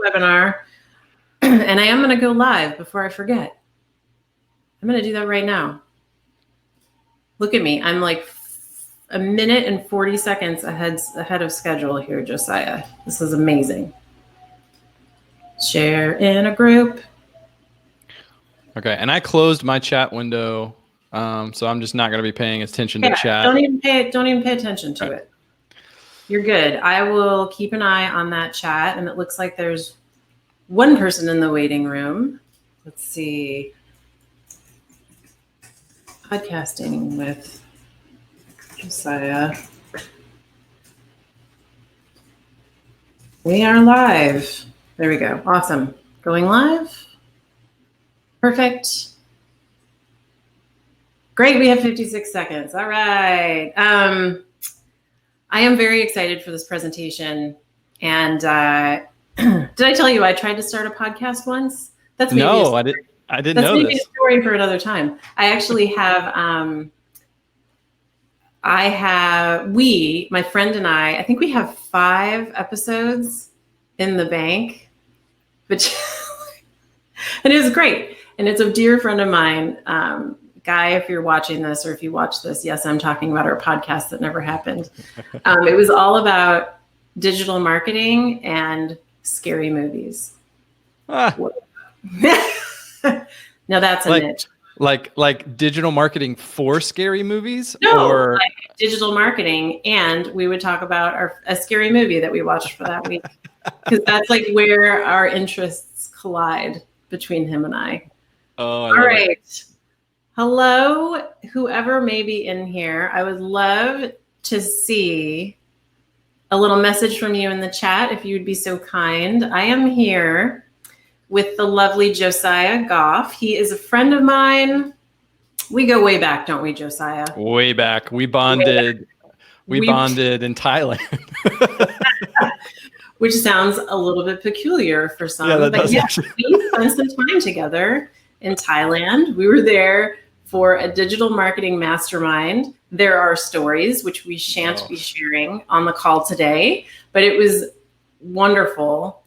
webinar, and I am going to go live before I forget. I'm going to do that right now. Look at me. I'm like a minute and 40 seconds ahead of schedule here, Josiah. This is amazing. Share in a group. Okay, and I closed my chat window, so I'm just not going to be paying attention to chat. Don't even pay attention to it. You're good. I will keep an eye on that chat, and it looks like there's one person in the waiting room. Let's see. Podcasting with Josiah. We are live. There we go. Awesome. Going live. Perfect. Great. We have 56 seconds. All right. I am very excited for this presentation. And did I tell you I tried to start a podcast once? I didn't know this. That's maybe a story for another time. I actually have, my friend and I think we have 5 episodes in the bank, and it was great. And it's a dear friend of mine, Guy, if you're watching this, or if you watch this, yes, I'm talking about our podcast that never happened. It was all about digital marketing and scary movies. Now that's a niche. Like digital marketing for scary movies? No, like digital marketing. And we would talk about a scary movie that we watched for that week. Because that's like where our interests collide between him and I. Oh, all right. Hello, whoever may be in here. I would love to see a little message from you in the chat, if you'd be so kind. I am here with the lovely Josiah Goff. He is a friend of mine. We go way back, don't we, Josiah? Way back. We bonded. We bonded in Thailand. Which sounds a little bit peculiar for some. Yeah, but yes, we spent some time together in Thailand. We were there for a digital marketing mastermind. There are stories which we shan't be sharing on the call today, but it was wonderful.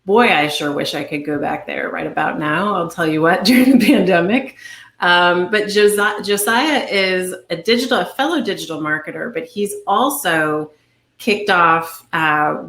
Boy, I sure wish I could go back there right about now. I'll tell you what, during the pandemic. But Josiah is a fellow digital marketer, but he's also kicked off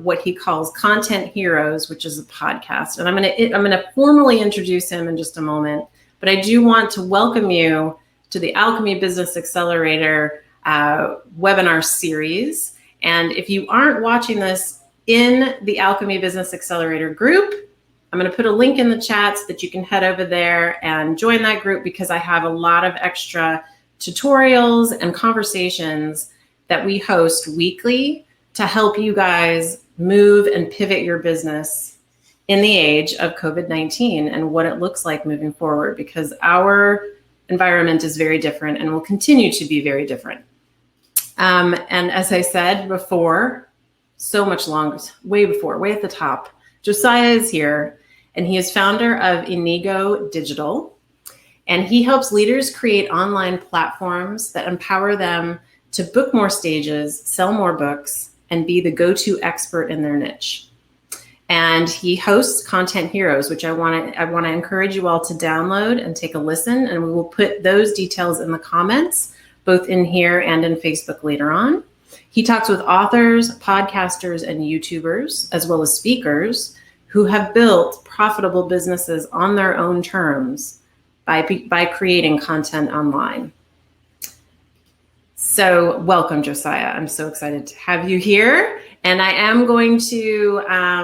what he calls Content Heroes, which is a podcast. And I'm gonna formally introduce him in just a moment. But I do want to welcome you to the Alchemy Business Accelerator webinar series. And if you aren't watching this in the Alchemy Business Accelerator group, I'm going to put a link in the chat so that you can head over there and join that group, because I have a lot of extra tutorials and conversations that we host weekly to help you guys move and pivot your business in the age of COVID-19 and what it looks like moving forward, because our environment is very different and will continue to be very different. And as I said before, so much longer, way at the top, Josiah is here, and he is founder of Inigo Digital, and he helps leaders create online platforms that empower them to book more stages, sell more books, and be the go-to expert in their niche. And he hosts Content Heroes, which I want to encourage you all to download and take a listen. And we will put those details in the comments, both in here and in Facebook later on. He talks with authors, podcasters, and YouTubers, as well as speakers who have built profitable businesses on their own terms by creating content online. So welcome, Josiah. I'm so excited to have you here. And I am going to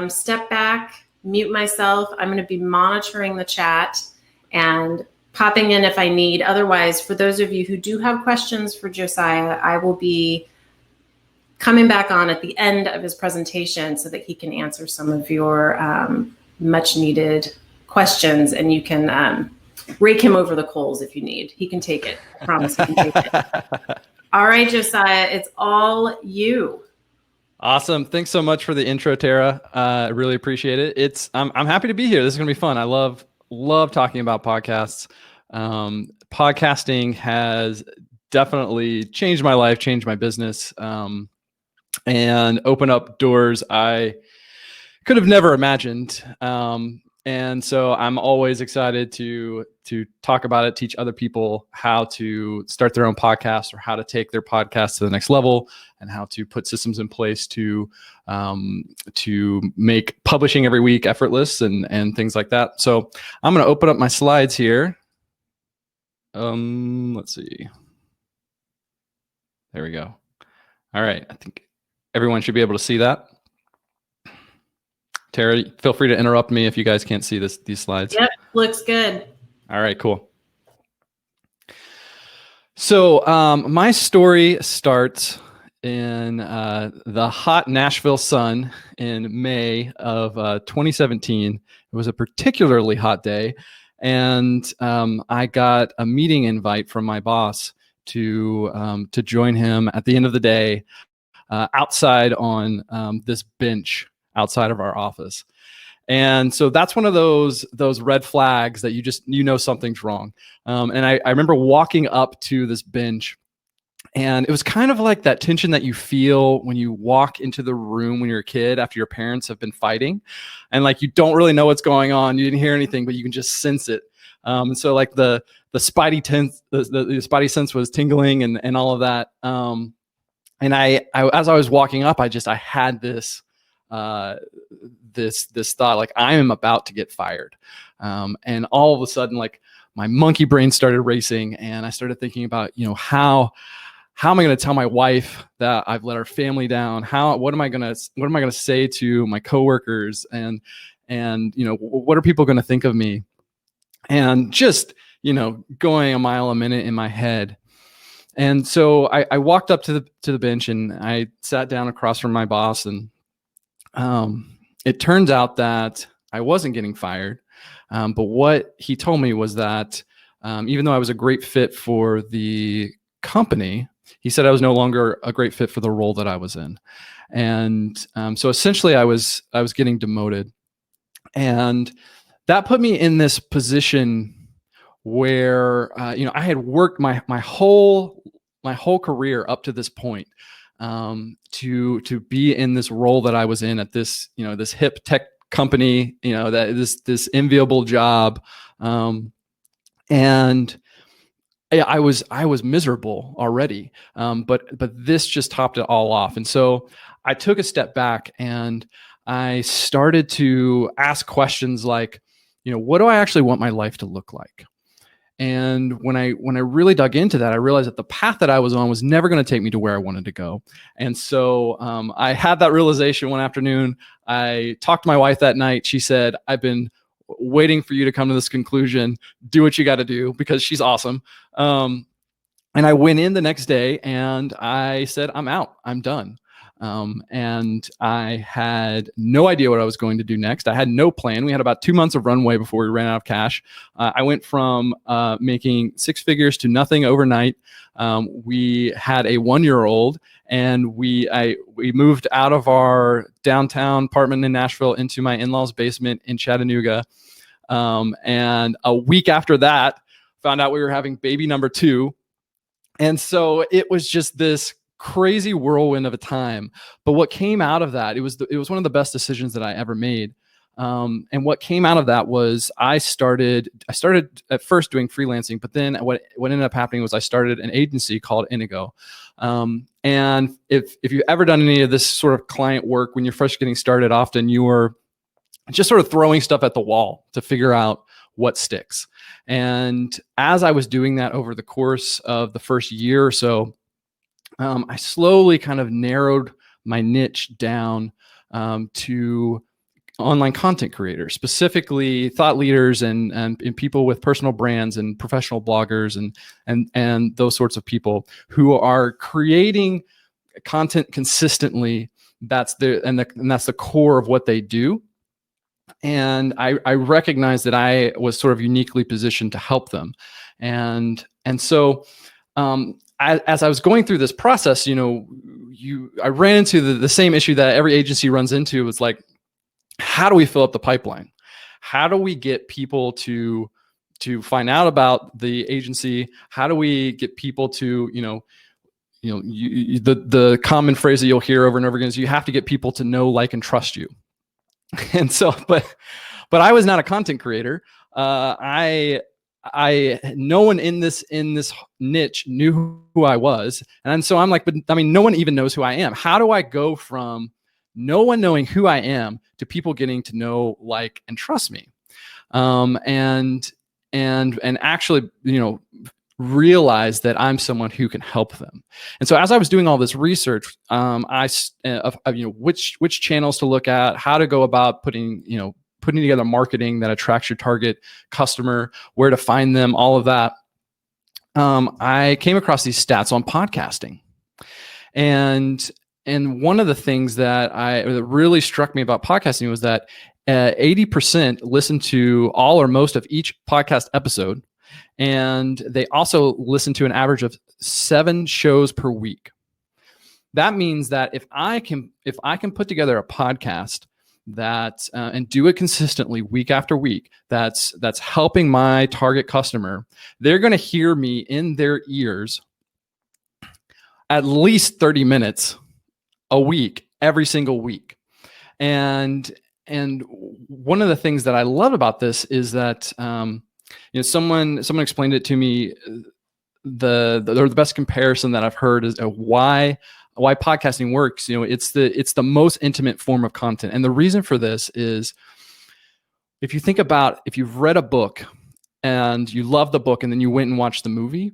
step back, mute myself. I'm going to be monitoring the chat and popping in if I need. Otherwise, for those of you who do have questions for Josiah, I will be coming back on at the end of his presentation so that he can answer some of your much needed questions, and you can rake him over the coals if you need. He can take it. I promise he can take it. All right, Josiah, it's all you. Awesome. Thanks so much for the intro, Tara. I really appreciate it. I'm happy to be here. This is going to be fun. I love talking about podcasts. Podcasting has definitely changed my life, changed my business, and opened up doors I could have never imagined. And so I'm always excited to talk about it, teach other people how to start their own podcast or how to take their podcast to the next level, and how to put systems in place to make publishing every week effortless and things like that. So I'm going to open up my slides here. Let's see. There we go. All right. I think everyone should be able to see that. Tara, feel free to interrupt me if you guys can't see these slides. Yep, looks good. All right, cool. So my story starts in the hot Nashville sun in May of 2017. It was a particularly hot day, and I got a meeting invite from my boss to join him at the end of the day outside on this bench outside of our office. And so that's one of those red flags that you know something's wrong. And I remember walking up to this bench, and it was kind of like that tension that you feel when you walk into the room when you're a kid after your parents have been fighting, and like you don't really know what's going on. You didn't hear anything, but you can just sense it. And so like the spidey spidey sense was tingling and all of that. And I as I was walking up, I had this thought, like, I am about to get fired. And all of a sudden, like, my monkey brain started racing, and I started thinking about, how am I going to tell my wife that I've let our family down? What am I going to say to my coworkers? And what are people going to think of me? And just, going a mile a minute in my head. And so I walked up to the bench, and I sat down across from my boss, and it turns out that I wasn't getting fired. But what he told me was that even though I was a great fit for the company, he said I was no longer a great fit for the role that I was in. And so essentially I was getting demoted. And that put me in this position where, I had worked my whole career up to this point to be in this role that I was in at this, this hip tech company, that this enviable job. And I was miserable already. But this just topped it all off. And so I took a step back, and I started to ask questions like, what do I actually want my life to look like? And when I really dug into that, I realized that the path that I was on was never going to take me to where I wanted to go. And so I had that realization one afternoon. I talked to my wife that night. She said, I've been waiting for you to come to this conclusion. Do what you got to do, because she's awesome. And I went in the next day, and I said, I'm out. I'm done. And I had no idea what I was going to do next. I had no plan. We had about 2 months of runway before we ran out of cash. I went from making six figures to nothing overnight. We had a 1-year-old, and we moved out of our downtown apartment in Nashville into my in-laws' basement in Chattanooga. And a week after that, found out we were having baby number 2. And so it was just this crazy whirlwind of a time. But what came out of that, it was one of the best decisions that I ever made. And what came out of that was I started at first doing freelancing, but then what ended up happening was I started an agency called Inigo. And if you've ever done any of this sort of client work, when you're first getting started, often you are just sort of throwing stuff at the wall to figure out what sticks. And as I was doing that over the course of the first year or so, I slowly kind of narrowed my niche down to online content creators, specifically thought leaders and people with personal brands and professional bloggers and those sorts of people who are creating content consistently. That's the core of what they do. And I recognized that I was sort of uniquely positioned to help them. And so as I was going through this process, I ran into the same issue that every agency runs into. It's like, how do we fill up the pipeline? How do we get people to find out about the agency? How do we get people to, the common phrase that you'll hear over and over again is you have to get people to know, like, and trust you. And so, but I was not a content creator. No one in this niche knew who I was. And so I'm like, but I mean, no one even knows who I am. How do I go from no one knowing who I am to people getting to know, like, and trust me? And actually, realize that I'm someone who can help them. And so as I was doing all this research, which channels to look at, how to go about putting together marketing that attracts your target customer, where to find them, all of that. I came across these stats on podcasting. And one of the things that really struck me about podcasting was that 80% listen to all or most of each podcast episode. And they also listen to an average of 7 shows per week. That means that if I can put together a podcast that and do it consistently week after week, that's helping my target customer, they're going to hear me in their ears at least 30 minutes a week, every single week. And one of the things that I love about this is that someone explained it to me. The best comparison that I've heard is why podcasting works. It's the most intimate form of content, and the reason for this is if you've read a book and you love the book, and then you went and watched the movie.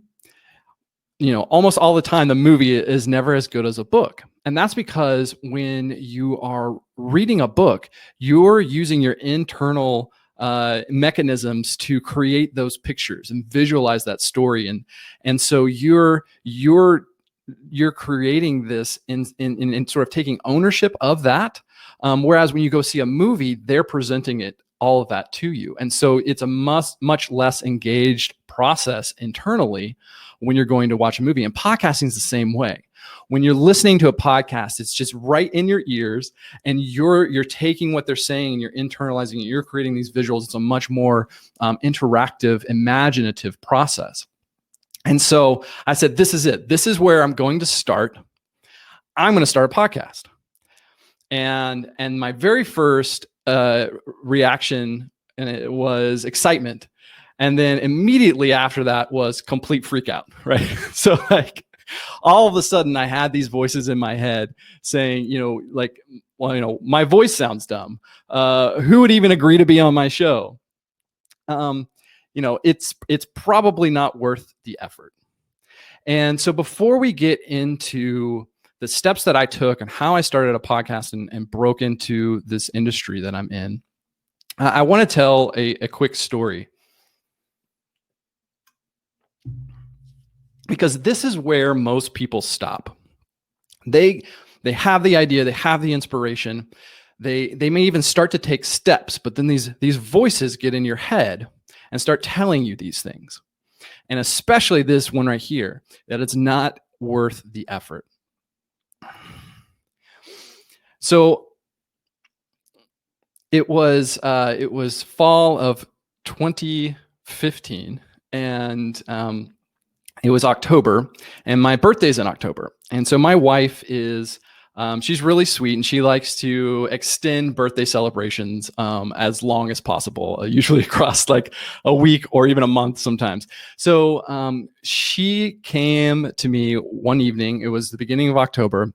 Almost all the time, the movie is never as good as a book. And that's because when you are reading a book, you're using your internal mechanisms to create those pictures and visualize that story. And so you're creating this in sort of taking ownership of that. Whereas when you go see a movie, they're presenting all of that to you. And so it's a much less engaged process internally when you're going to watch a movie. And podcasting is the same way. When you're listening to a podcast, it's just right in your ears, and you're taking what they're saying and you're internalizing it. You're creating these visuals. It's a much more interactive, imaginative process. And so I said, this is it. This is where I'm going to start. I'm going to start a podcast. And my very first reaction, and it was excitement. And then immediately after that was complete freak out, right? So all of a sudden I had these voices in my head saying, my voice sounds dumb. Who would even agree to be on my show? It's probably not worth the effort. And so before we get into the steps that I took and how I started a podcast and broke into this industry that I'm in, I want to tell a quick story. Because this is where most people stop. They have the idea, they have the inspiration, they may even start to take steps, but then these voices get in your head and start telling you these things. And especially this one right here, that it's not worth the effort. So it was fall of 2015, and it was October, and my birthday's in October. And so my wife is, she's really sweet, and she likes to extend birthday celebrations as long as possible, usually across like a week or even a month sometimes. So she came to me one evening, it was the beginning of October,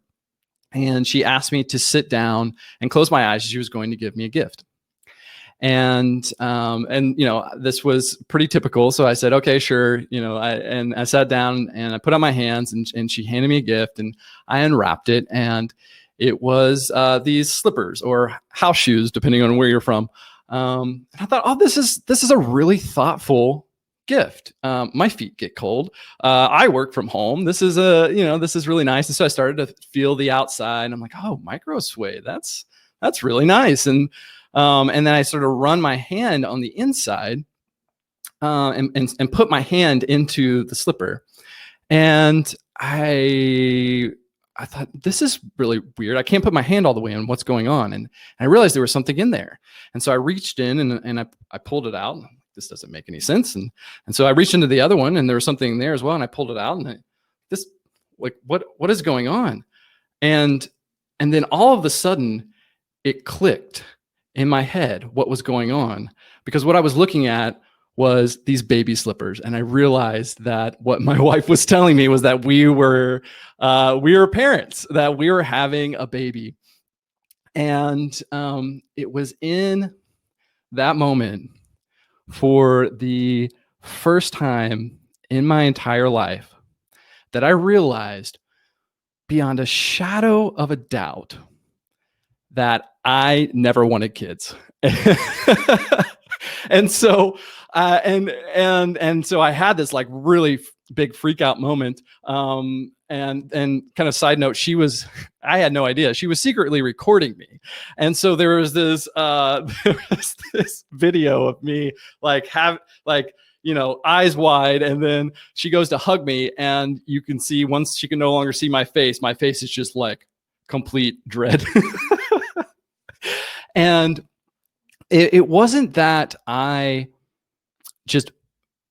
and she asked me to sit down and close my eyes. She was going to give me a gift. And this was pretty typical. So I said, okay, sure. I sat down and I put on my hands, and she handed me a gift, and I unwrapped it, and it was these slippers or house shoes, depending on where you're from. And I thought, oh, this is a really thoughtful gift. My feet get cold. I work from home. This is really nice. And so I started to feel the outside, and I'm like, oh, micro suede. That's really nice. And then I sort of run my hand on the inside and put my hand into the slipper. And I thought, this is really weird. I can't put my hand all the way in. What's going on? And I realized there was something in there. And so I reached in and I pulled it out. This doesn't make any sense. And so I reached into the other one, and there was something there as well. And I pulled it out, and what is going on? And then all of a sudden it clicked. in my head what was going on, because what I was looking at was these baby slippers, and I realized that what my wife was telling me was that we were parents, that we were having a baby. And it was in that moment, for the first time in my entire life, that I realized beyond a shadow of a doubt that I never wanted kids. And so so I had this like really big freak out moment. And kind of side note, I had no idea she was secretly recording me. And so there was this video of me eyes wide, and then she goes to hug me, and you can see, once she can no longer see my face is just like complete dread. And it wasn't that I just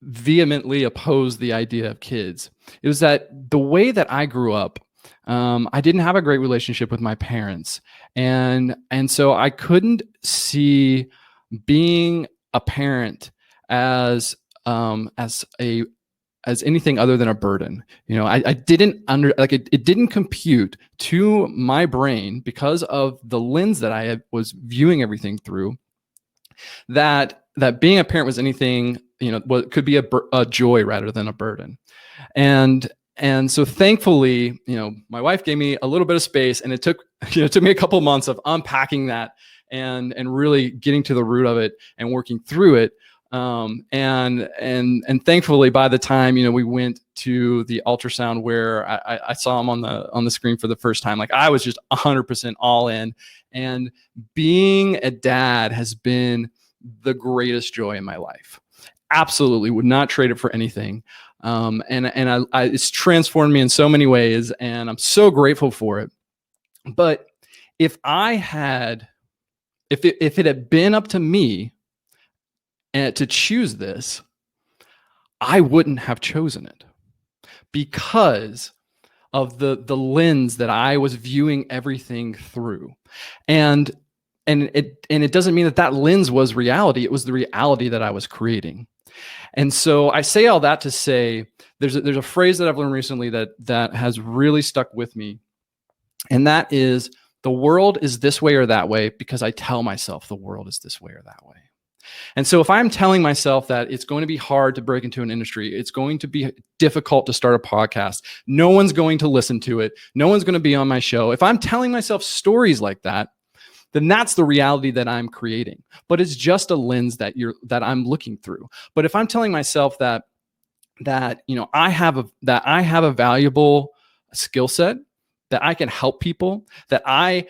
vehemently opposed the idea of kids. It was that the way that I grew up, I didn't have a great relationship with my parents. And so I couldn't see being a parent as anything other than a burden. I didn't it didn't compute to my brain, because of the lens that I was viewing everything through, that being a parent was anything, what could be a joy rather than a burden. And so thankfully, my wife gave me a little bit of space, and it took me a couple of months of unpacking that and really getting to the root of it and working through it. And thankfully, by the time, we went to the ultrasound where I saw him on the screen for the first time, like I was just 100% all in. And being a dad has been the greatest joy in my life. Absolutely would not trade it for anything. And it's transformed me in so many ways, and I'm so grateful for it. But if it had been up to me to choose this, I wouldn't have chosen it, because of the lens that I was viewing everything through. And it doesn't mean that lens was reality. It was the reality that I was creating. And so I say all that to say, there's a phrase that I've learned recently that has really stuck with me. And that is, the world is this way or that way because I tell myself the world is this way or that way. And so if I'm telling myself that it's going to be hard to break into an industry, it's going to be difficult to start a podcast, no one's going to listen to it, no one's going to be on my show, if I'm telling myself stories like that, then that's the reality that I'm creating. But it's just a lens that I'm looking through. But if I'm telling myself that I have a valuable skill set, that I can help people, that I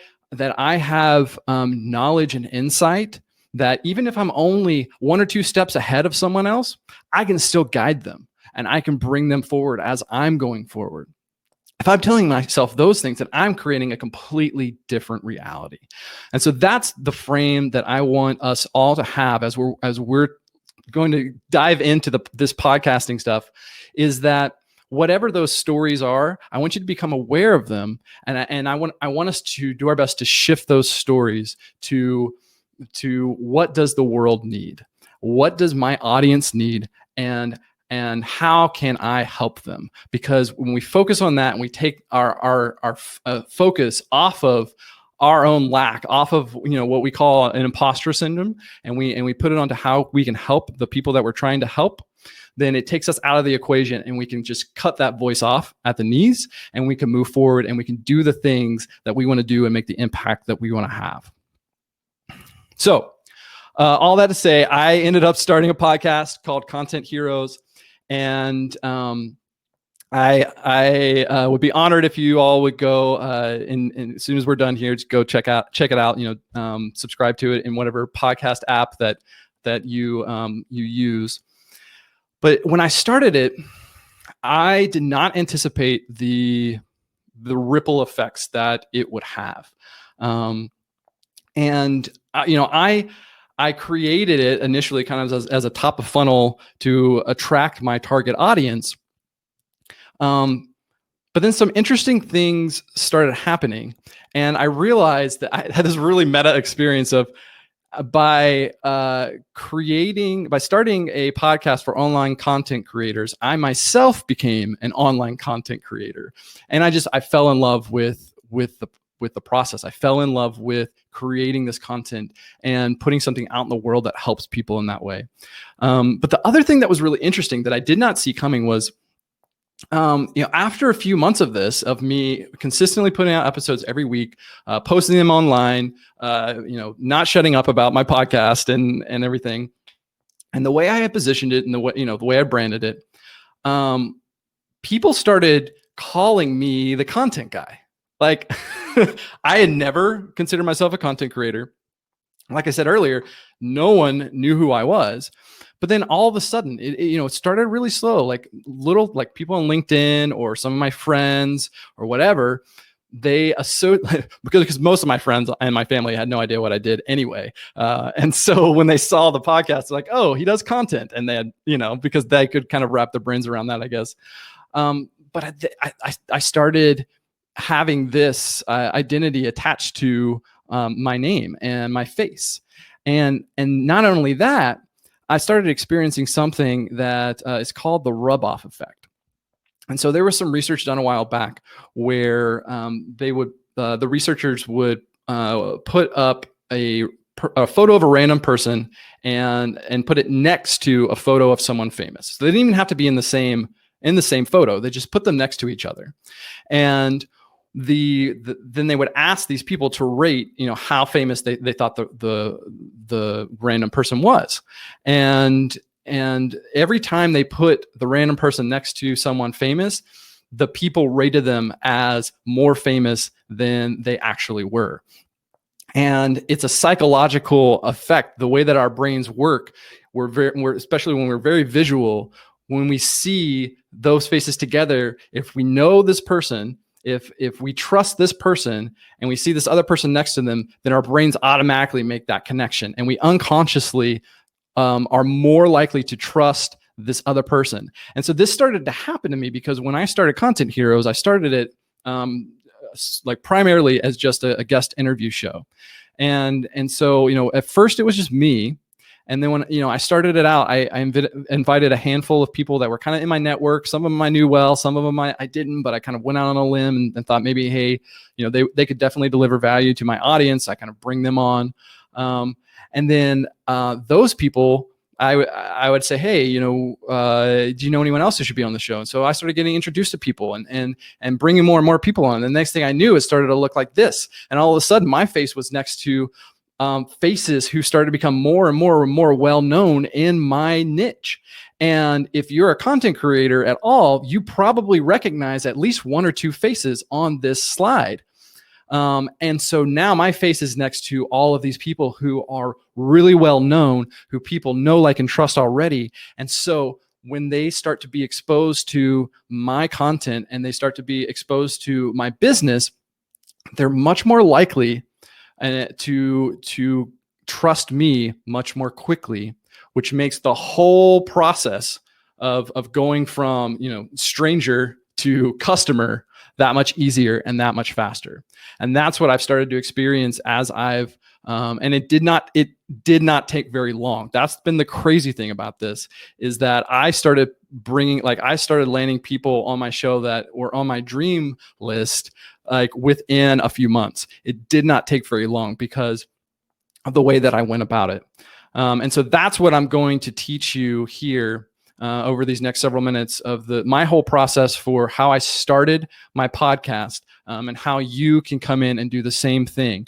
have knowledge and insight, that even if I'm only 1 or 2 steps ahead of someone else, I can still guide them and I can bring them forward as I'm going forward. If I'm telling myself those things, then I'm creating a completely different reality. And so that's the frame that I want us all to have as we're going to dive into this podcasting stuff, is that whatever those stories are, I want you to become aware of them. And I want us to do our best to shift those stories to what does the world need? What does my audience need? And how can I help them? Because when we focus on that and we take our focus off of our own lack, off of what we call an imposter syndrome, and we put it onto how we can help the people that we're trying to help, then it takes us out of the equation, and we can just cut that voice off at the knees, and we can move forward, and we can do the things that we want to do and make the impact that we want to have. So all that to say, I ended up starting a podcast called Content Heroes. And I would be honored if you all would go and as soon as we're done here, just go check it out. Subscribe to it in whatever podcast app that you use. But when I started it, I did not anticipate the ripple effects that it would have. I created it initially kind of as a top of funnel to attract my target audience. But then some interesting things started happening, and I realized that I had this really meta experience of by starting a podcast for online content creators, I myself became an online content creator, and I fell in love with the process. I fell in love with creating this content and putting something out in the world that helps people in that way. But the other thing that was really interesting that I did not see coming was, after a few months of this, of me consistently putting out episodes every week, posting them online, not shutting up about my podcast and everything, and the way I had positioned it and the way I branded it, people started calling me the content guy. Like, I had never considered myself a content creator. Like I said earlier, no one knew who I was. But then all of a sudden, it started really slow, like people on LinkedIn or some of my friends or whatever, because most of my friends and my family had no idea what I did anyway. And so when they saw the podcast, they're like, oh, he does content. And they had, because they could kind of wrap their brains around that, I guess. But I started having this identity attached to my name and my face. And not only that, I started experiencing something that is called the rub-off effect. And so there was some research done a while back where the researchers would put up a photo of a random person and put it next to a photo of someone famous. So they didn't even have to be in the same photo. They just put them next to each other. And then they would ask these people to rate, how famous they thought the random person was. And every time they put the random person next to someone famous, the people rated them as more famous than they actually were. And it's a psychological effect. The way that our brains work, we're especially when we're very visual, when we see those faces together, if we know this person, if we trust this person and we see this other person next to them, then our brains automatically make that connection, and we unconsciously are more likely to trust this other person. And so this started to happen to me because when I started Content Heroes, I started it primarily as just a guest interview show. And so, at first it was just me. And then when, I started it out, I invited a handful of people that were kind of in my network. Some of them I knew well, some of them I didn't, but I kind of went out on a limb and thought maybe, hey, they could definitely deliver value to my audience. I kind of bring them on. And then those people, I would say, hey, do you know anyone else who should be on the show? And so I started getting introduced to people and bringing more and more people on. And the next thing I knew, it started to look like this. And all of a sudden, my face was next to faces who started to become more and more and more well-known in my niche. And if you're a content creator at all, you probably recognize at least one or two faces on this slide. And so now my face is next to all of these people who are really well known, who people know, like, and trust already. And so when they start to be exposed to my content and they start to be exposed to my business, they're much more likely to trust me much more quickly, which makes the whole process of going from stranger to customer that much easier and that much faster. And that's what I've started to experience as I've and it did not take very long. That's been the crazy thing about this, is that I started landing people on my show that were on my dream list within a few months. It did not take very long because of the way that I went about it. And so that's what I'm going to teach you here over these next several minutes of my whole process for how I started my podcast and how you can come in and do the same thing.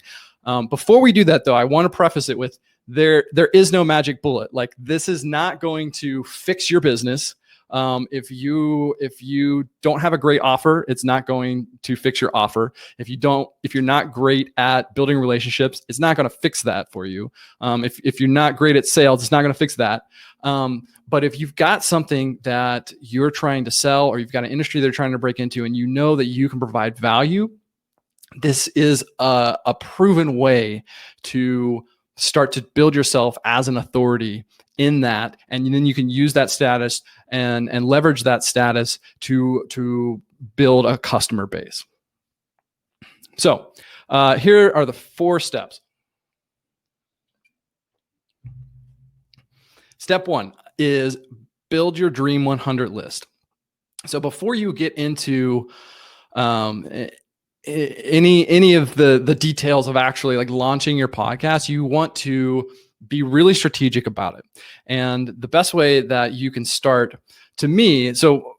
Before we do that, though, I want to preface it with there is no magic bullet. Like, this is not going to fix your business. If you don't have a great offer, it's not going to fix your offer. If you're not great at building relationships, it's not going to fix that for you. If you're not great at sales, it's not going to fix that. But if you've got something that you're trying to sell, or you've got an industry they're trying to break into, and you know that you can provide value, this is a proven way to start to build yourself as an authority in that. And then you can use that status and leverage that status to build a customer base. So here are the 4 steps. Step one is build your Dream 100 list. So before you get into any of the details of actually like launching your podcast, you want to be really strategic about it. And the best way that you can start, to me, so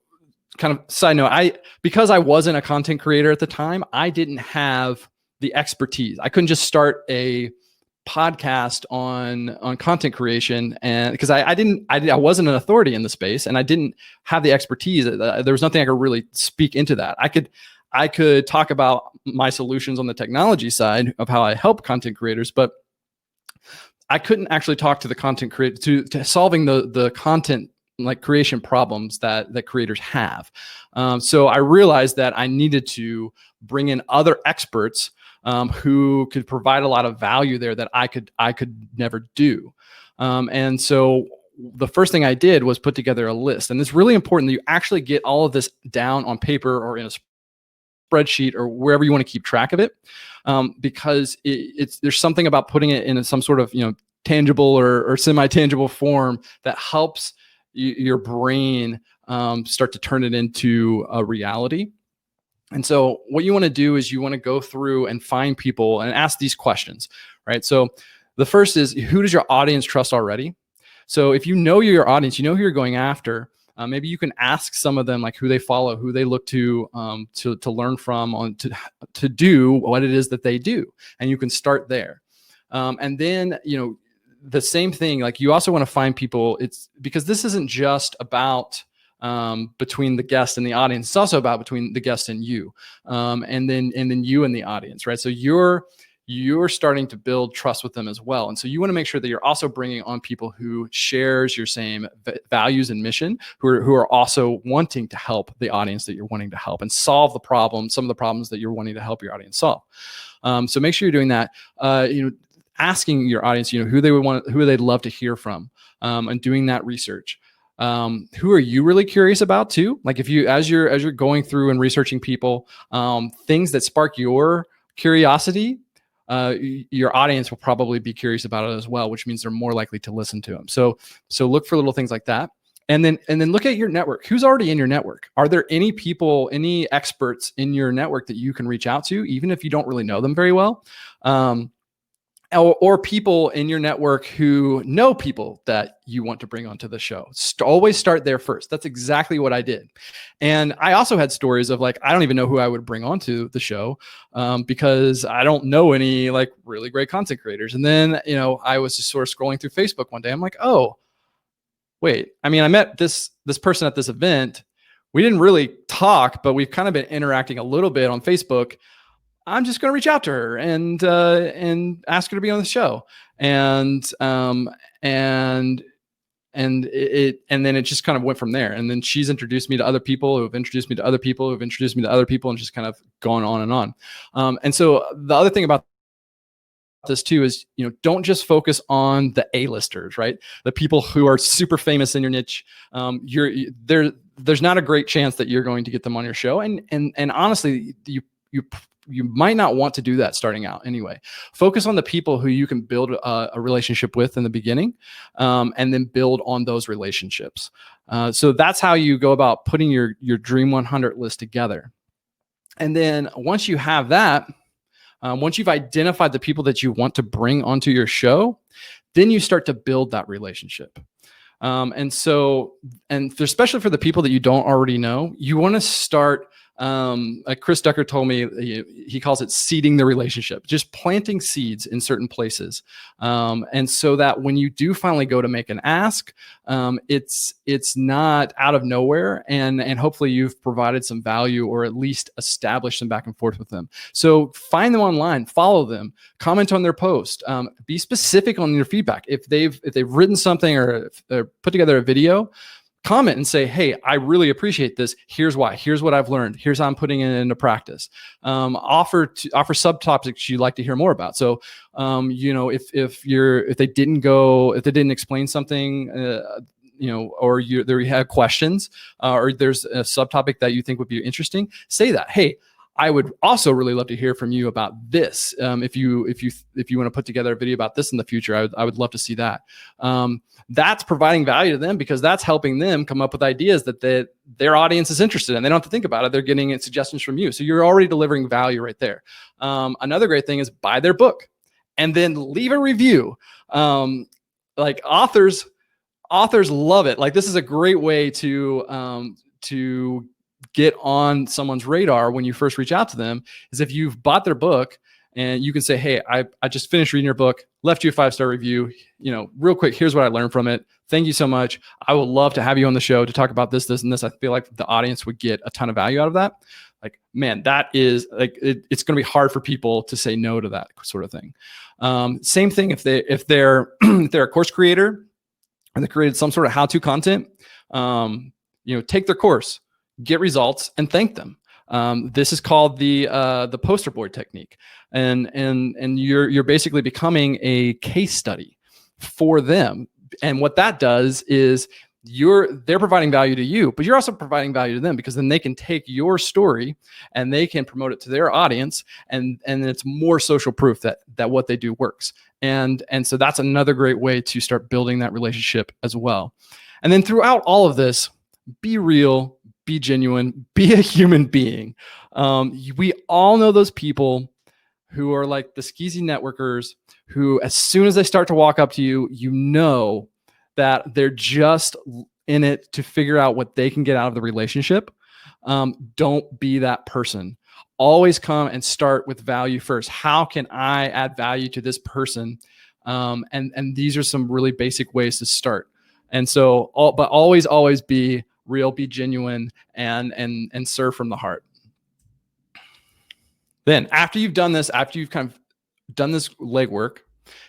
kind of side note, because I wasn't a content creator at the time, I didn't have the expertise. I couldn't just start a podcast on content creation, and because I wasn't an authority in the space, and I didn't have the expertise. There was nothing I could really speak into that. I could talk about my solutions on the technology side of how I help content creators, but I couldn't actually talk to the content creator to solving the content like creation problems that creators have. So I realized that I needed to bring in other experts who could provide a lot of value there that I could never do. And so the first thing I did was put together a list. And it's really important that you actually get all of this down on paper or in a spreadsheet or wherever you want to keep track of it, because there's something about putting it in some sort of tangible or semi-tangible form that helps your brain start to turn it into a reality. And so what you want to do is you want to go through and find people and ask these questions, right? So the first is, who does your audience trust already? So if you know your audience, you know who you're going after, maybe you can ask some of them like who they follow, who they look to learn from, to do what it is that they do. And you can start there. And then, the same thing, like you also want to find people, it's because this isn't just about between the guest and the audience. It's also about between the guest and you, and then you and the audience, right? So you're starting to build trust with them as well. And so you want to make sure that you're also bringing on people who shares your same values and mission, who are also wanting to help the audience that you're wanting to help and solve some of the problems that you're wanting to help your audience solve. So make sure you're doing that. Asking your audience, who they'd love to hear from, and doing that research. Who are you really curious about too? Like if as you're going through and researching people, things that spark your curiosity, your audience will probably be curious about it as well, which means they're more likely to listen to them. So look for little things like that. And then look at your network. Who's already in your network? Are there any people, any experts in your network that you can reach out to, even if you don't really know them very well? Or people in your network who know people that you want to bring onto the show. Always start there first. That's exactly what I did. And I also had stories of like, I don't even know who I would bring onto the show because I don't know any like really great content creators. And then, I was just sort of scrolling through Facebook one day. I'm like, oh, wait, I met this person at this event. We didn't really talk, but we've kind of been interacting a little bit on Facebook. I'm just going to reach out to her and ask her to be on the show. And then it just kind of went from there. And then she's introduced me to other people who've introduced me to other people who've introduced me to other people, and just kind of gone on and on. And so the other thing about this too is, don't just focus on the A-listers, right? The people who are super famous in your niche. There's not a great chance that you're going to get them on your show. And honestly, you might not want to do that starting out anyway. Focus on the people who you can build a relationship with in the beginning, and then build on those relationships. So that's how you go about putting your Dream 100 list together. And then once you have that, once you've identified the people that you want to bring onto your show, then you start to build that relationship. And especially for the people that you don't already know, you want to start, like Chris Ducker told me, he calls it seeding the relationship, just planting seeds in certain places. And so that when you do finally go to make an ask, it's not out of nowhere, and hopefully you've provided some value or at least established some back and forth with them. So find them online, follow them, comment on their post, be specific on your feedback. If they've written something or if they're put together a video, comment and say, hey, I really appreciate this. Here's why. Here's what I've learned. Here's how I'm putting it into practice. Offer subtopics you'd like to hear more about. So, if they didn't explain something, or you had questions, or there's a subtopic that you think would be interesting, say that. Hey, I would also really love to hear from you about this. If you want to put together a video about this in the future, I would love to see that. That's providing value to them, because that's helping them come up with ideas that their audience is interested in. They don't have to think about it. They're getting suggestions from you. So you're already delivering value right there. Another great thing is buy their book and then leave a review. Like authors love it. Like, this is a great way to get on someone's radar when you first reach out to them, is if you've bought their book and you can say, hey, I just finished reading your book, left you a 5-star review, real quick, here's what I learned from it. Thank you so much. I would love to have you on the show to talk about this, this, and this. I feel like the audience would get a ton of value out of that. Like, man, that is like, it's going to be hard for people to say no to that sort of thing. Same thing if they're a course creator and they created some sort of how-to content, take their course, get results, and thank them. This is called the poster board technique, and you're basically becoming a case study for them. And what that does is they're providing value to you, but you're also providing value to them, because then they can take your story and they can promote it to their audience, and it's more social proof that what they do works. And so that's another great way to start building that relationship as well. And then throughout all of this, be real, be genuine, be a human being. We all know those people who are like the skeezy networkers who, as soon as they start to walk up to you, that they're just in it to figure out what they can get out of the relationship. Don't be that person. Always come and start with value first. How can I add value to this person? And these are some really basic ways to start. And so, but always be real, be genuine, and serve from the heart. Then after you've done this, after you've kind of done this legwork,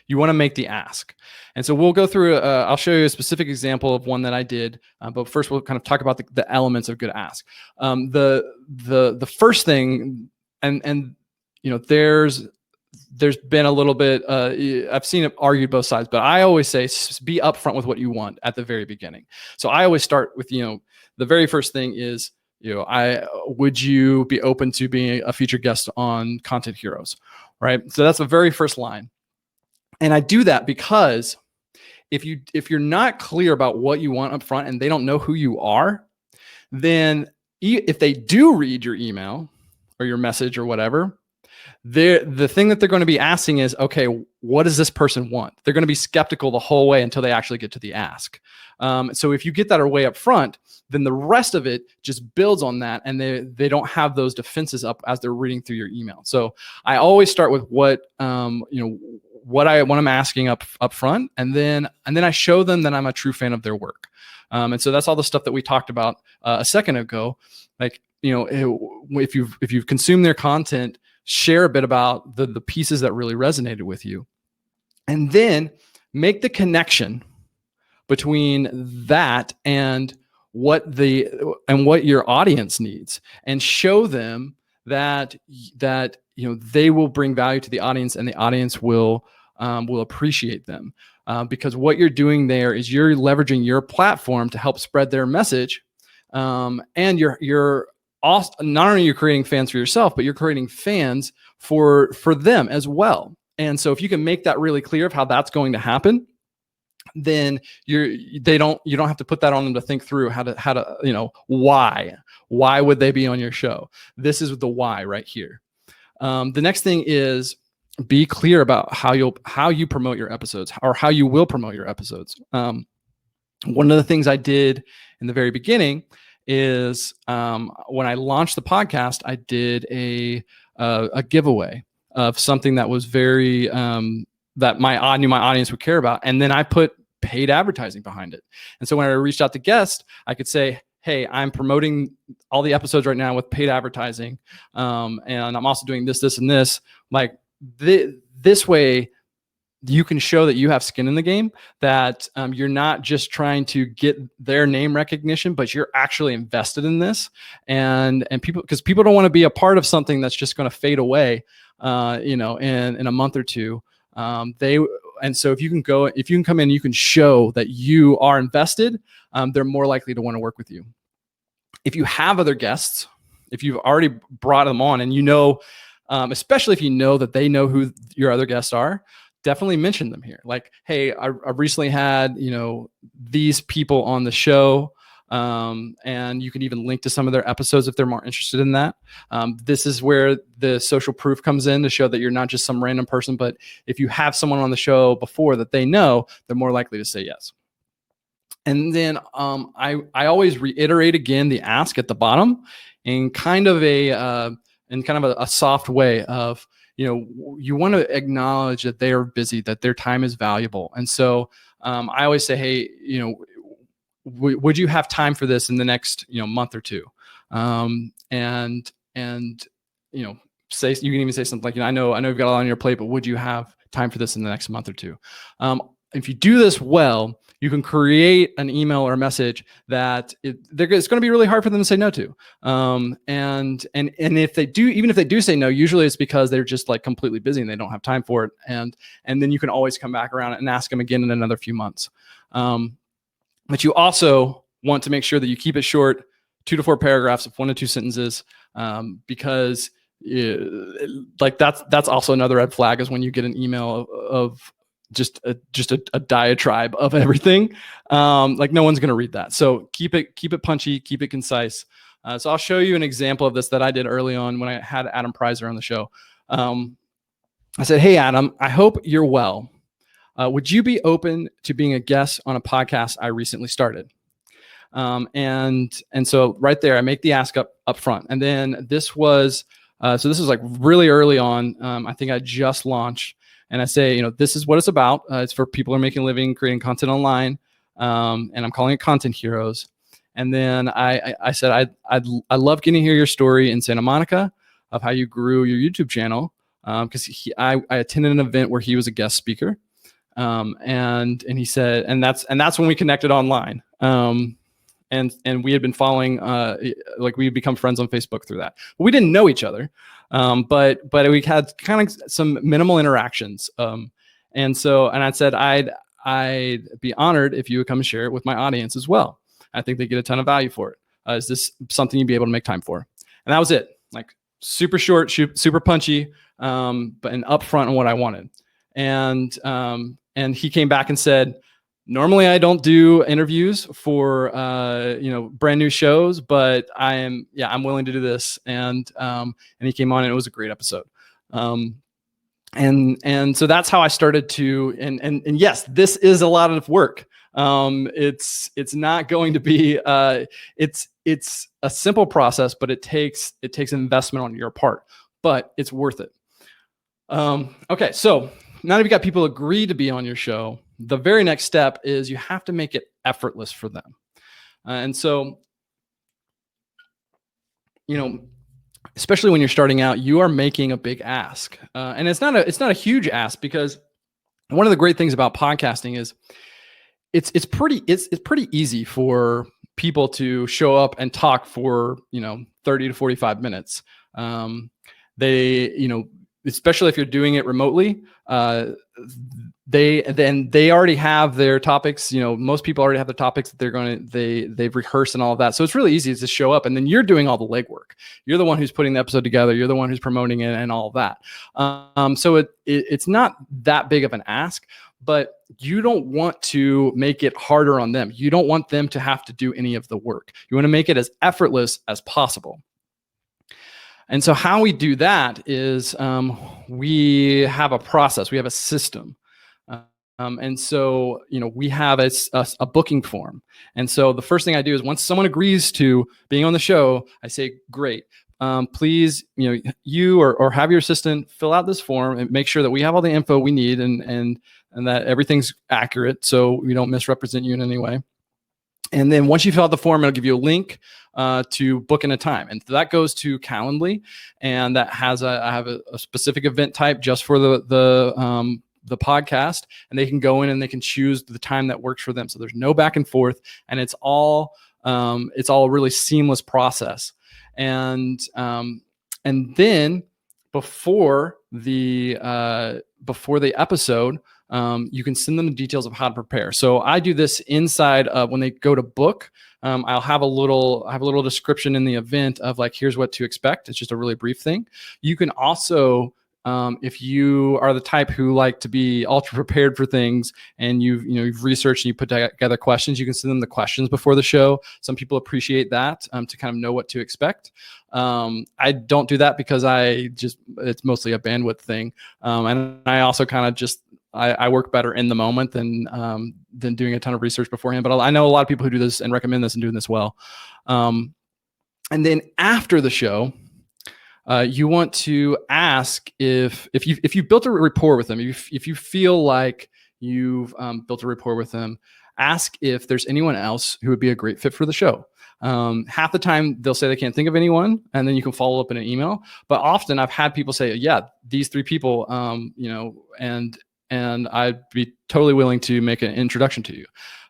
you want to make the ask. And so we'll go through, I'll show you a specific example of one that I did, but first we'll kind of talk about the elements of good ask. The first thing, and there's been a little bit, I've seen it argued both sides, but I always say be upfront with what you want at the very beginning. So I always start with, the very first thing is, would you be open to being a featured guest on Content Heroes, right? So that's the very first line. And I do that because if you're not clear about what you want up front and they don't know who you are, then if they do read your email or your message or whatever, the thing that they're going to be asking is, okay, what does this person want? They're going to be skeptical the whole way until they actually get to the ask. So if you get that way up front, then the rest of it just builds on that, and they don't have those defenses up as they're reading through your email. So I always start with what I'm asking up front, and then I show them that I'm a true fan of their work. And so that's all the stuff that we talked about a second ago. Like, if you've consumed their content, share a bit about the pieces that really resonated with you, and then make the connection between that and what your audience needs, and show them that they will bring value to the audience, and the audience will appreciate them, because what you're doing there is you're leveraging your platform to help spread their message, and you're also, not only you're creating fans for yourself, but you're creating fans for them as well. And so if you can make that really clear of how that's going to happen, then you don't have to put that on them to think through how to why would they be on your show. This is the why right here. The next thing is be clear about how you promote your episodes, or how you will promote your episodes. One of the things I did in the very beginning is when I launched the podcast, I did a giveaway of something that was very that I knew my audience would care about, and then I put paid advertising behind it. And so when I reached out to guests, I could say, hey, I'm promoting all the episodes right now with paid advertising, and I'm also doing this, and this. Like this way, you can show that you have skin in the game, that you're not just trying to get their name recognition, but you're actually invested in this. And because people don't want to be a part of something that's just going to fade away, in a month or two. And so if you can come in, you can show that you are invested, they're more likely to want to work with you. If you have other guests, if you've already brought them on and especially if you know that they know who your other guests are, definitely mention them here. Like, hey, I recently had, these people on the show. And you can even link to some of their episodes if they're more interested in that. This is where the social proof comes in to show that you're not just some random person, but if you have someone on the show before that they know, they're more likely to say yes. And then I always reiterate again the ask at the bottom in kind of a soft way of, you want to acknowledge that they are busy, that their time is valuable. And so I always say, hey, would you have time for this in the next, month or two? And say, you can even say something like, I know you've got a lot on your plate, but would you have time for this in the next month or two? If you do this well, you can create an email or a message that it's going to be really hard for them to say no to. And if they do, even if they do say no, usually it's because they're just like completely busy and they don't have time for it. And then you can always come back around and ask them again in another few months. But you also want to make sure that you keep it short, 2 to 4 paragraphs of 1 to 2 sentences, because that's also another red flag is when you get an email of just a diatribe of everything. Like no one's going to read that. So keep it punchy, keep it concise. So I'll show you an example of this that I did early on when I had Adam Preiser on the show. I said, hey, Adam, I hope you're well. Would you be open to being a guest on a podcast I recently started? And so right there, I make the ask up front. And then this was like really early on. I think I just launched. And I say, this is what it's about. It's for people who are making a living, creating content online. And I'm calling it Content Heroes. And then I said, I love getting to hear your story in Santa Monica of how you grew your YouTube channel. Because I attended an event where he was a guest speaker. And he said, and that's when we connected online. And we had been following, like we had become friends on Facebook through that. We didn't know each other. But we had kind of some minimal interactions. And I said, I'd be honored if you would come and share it with my audience as well. I think they get a ton of value for it. Is this something you'd be able to make time for? And that was it. Like super short, super punchy, but an upfront on what I wanted. And he came back and said, normally I don't do interviews for, brand new shows, but I'm willing to do this. And he came on and it was a great episode. And so that's how I started to, and yes, this is a lot of work. It's not going to be, it's a simple process, but it takes investment on your part, but it's worth it. Okay. So now that you've got people agree to be on your show, the very next step is you have to make it effortless for them. And so, especially when you're starting out, you are making a big ask. And it's not a huge ask, because one of the great things about podcasting is it's pretty easy for people to show up and talk for, 30 to 45 minutes. Especially if you're doing it remotely, they already have their topics. Most people already have the topics that they've rehearsed and all of that. So it's really easy to show up, and then you're doing all the legwork. You're the one who's putting the episode together. You're the one who's promoting it and all of that. So it's not that big of an ask, but you don't want to make it harder on them. You don't want them to have to do any of the work. You want to make it as effortless as possible. And so how we do that is we have a process, we have a system. And so, we have a booking form. And so the first thing I do is once someone agrees to being on the show, I say, great, please, you or have your assistant fill out this form and make sure that we have all the info we need and that everything's accurate, so we don't misrepresent you in any way. And then once you fill out the form, it'll give you a link to book in a time. And that goes to Calendly, and that has I have a specific event type just for the podcast, and they can go in and they can choose the time that works for them. So there's no back and forth, and it's all a really seamless process. And then before the episode, you can send them the details of how to prepare. So I do this inside of when they go to book. I'll have a little description in the event of like, here's what to expect. It's just a really brief thing. You can also, if you are the type who like to be ultra prepared for things and you've researched and you put together questions, you can send them the questions before the show. Some people appreciate that to kind of know what to expect. I don't do that because it's mostly a bandwidth thing. And I also kind of just, I work better in the moment than doing a ton of research beforehand. But I know a lot of people who do this and recommend this and doing this well. And then after the show, you want to ask if you built a rapport with them, if you feel like you've built a rapport with them, ask if there's anyone else who would be a great fit for the show. Half the time they'll say they can't think of anyone, and then you can follow up in an email. But often I've had people say, yeah, these 3 people, and I'd be totally willing to make an introduction to you.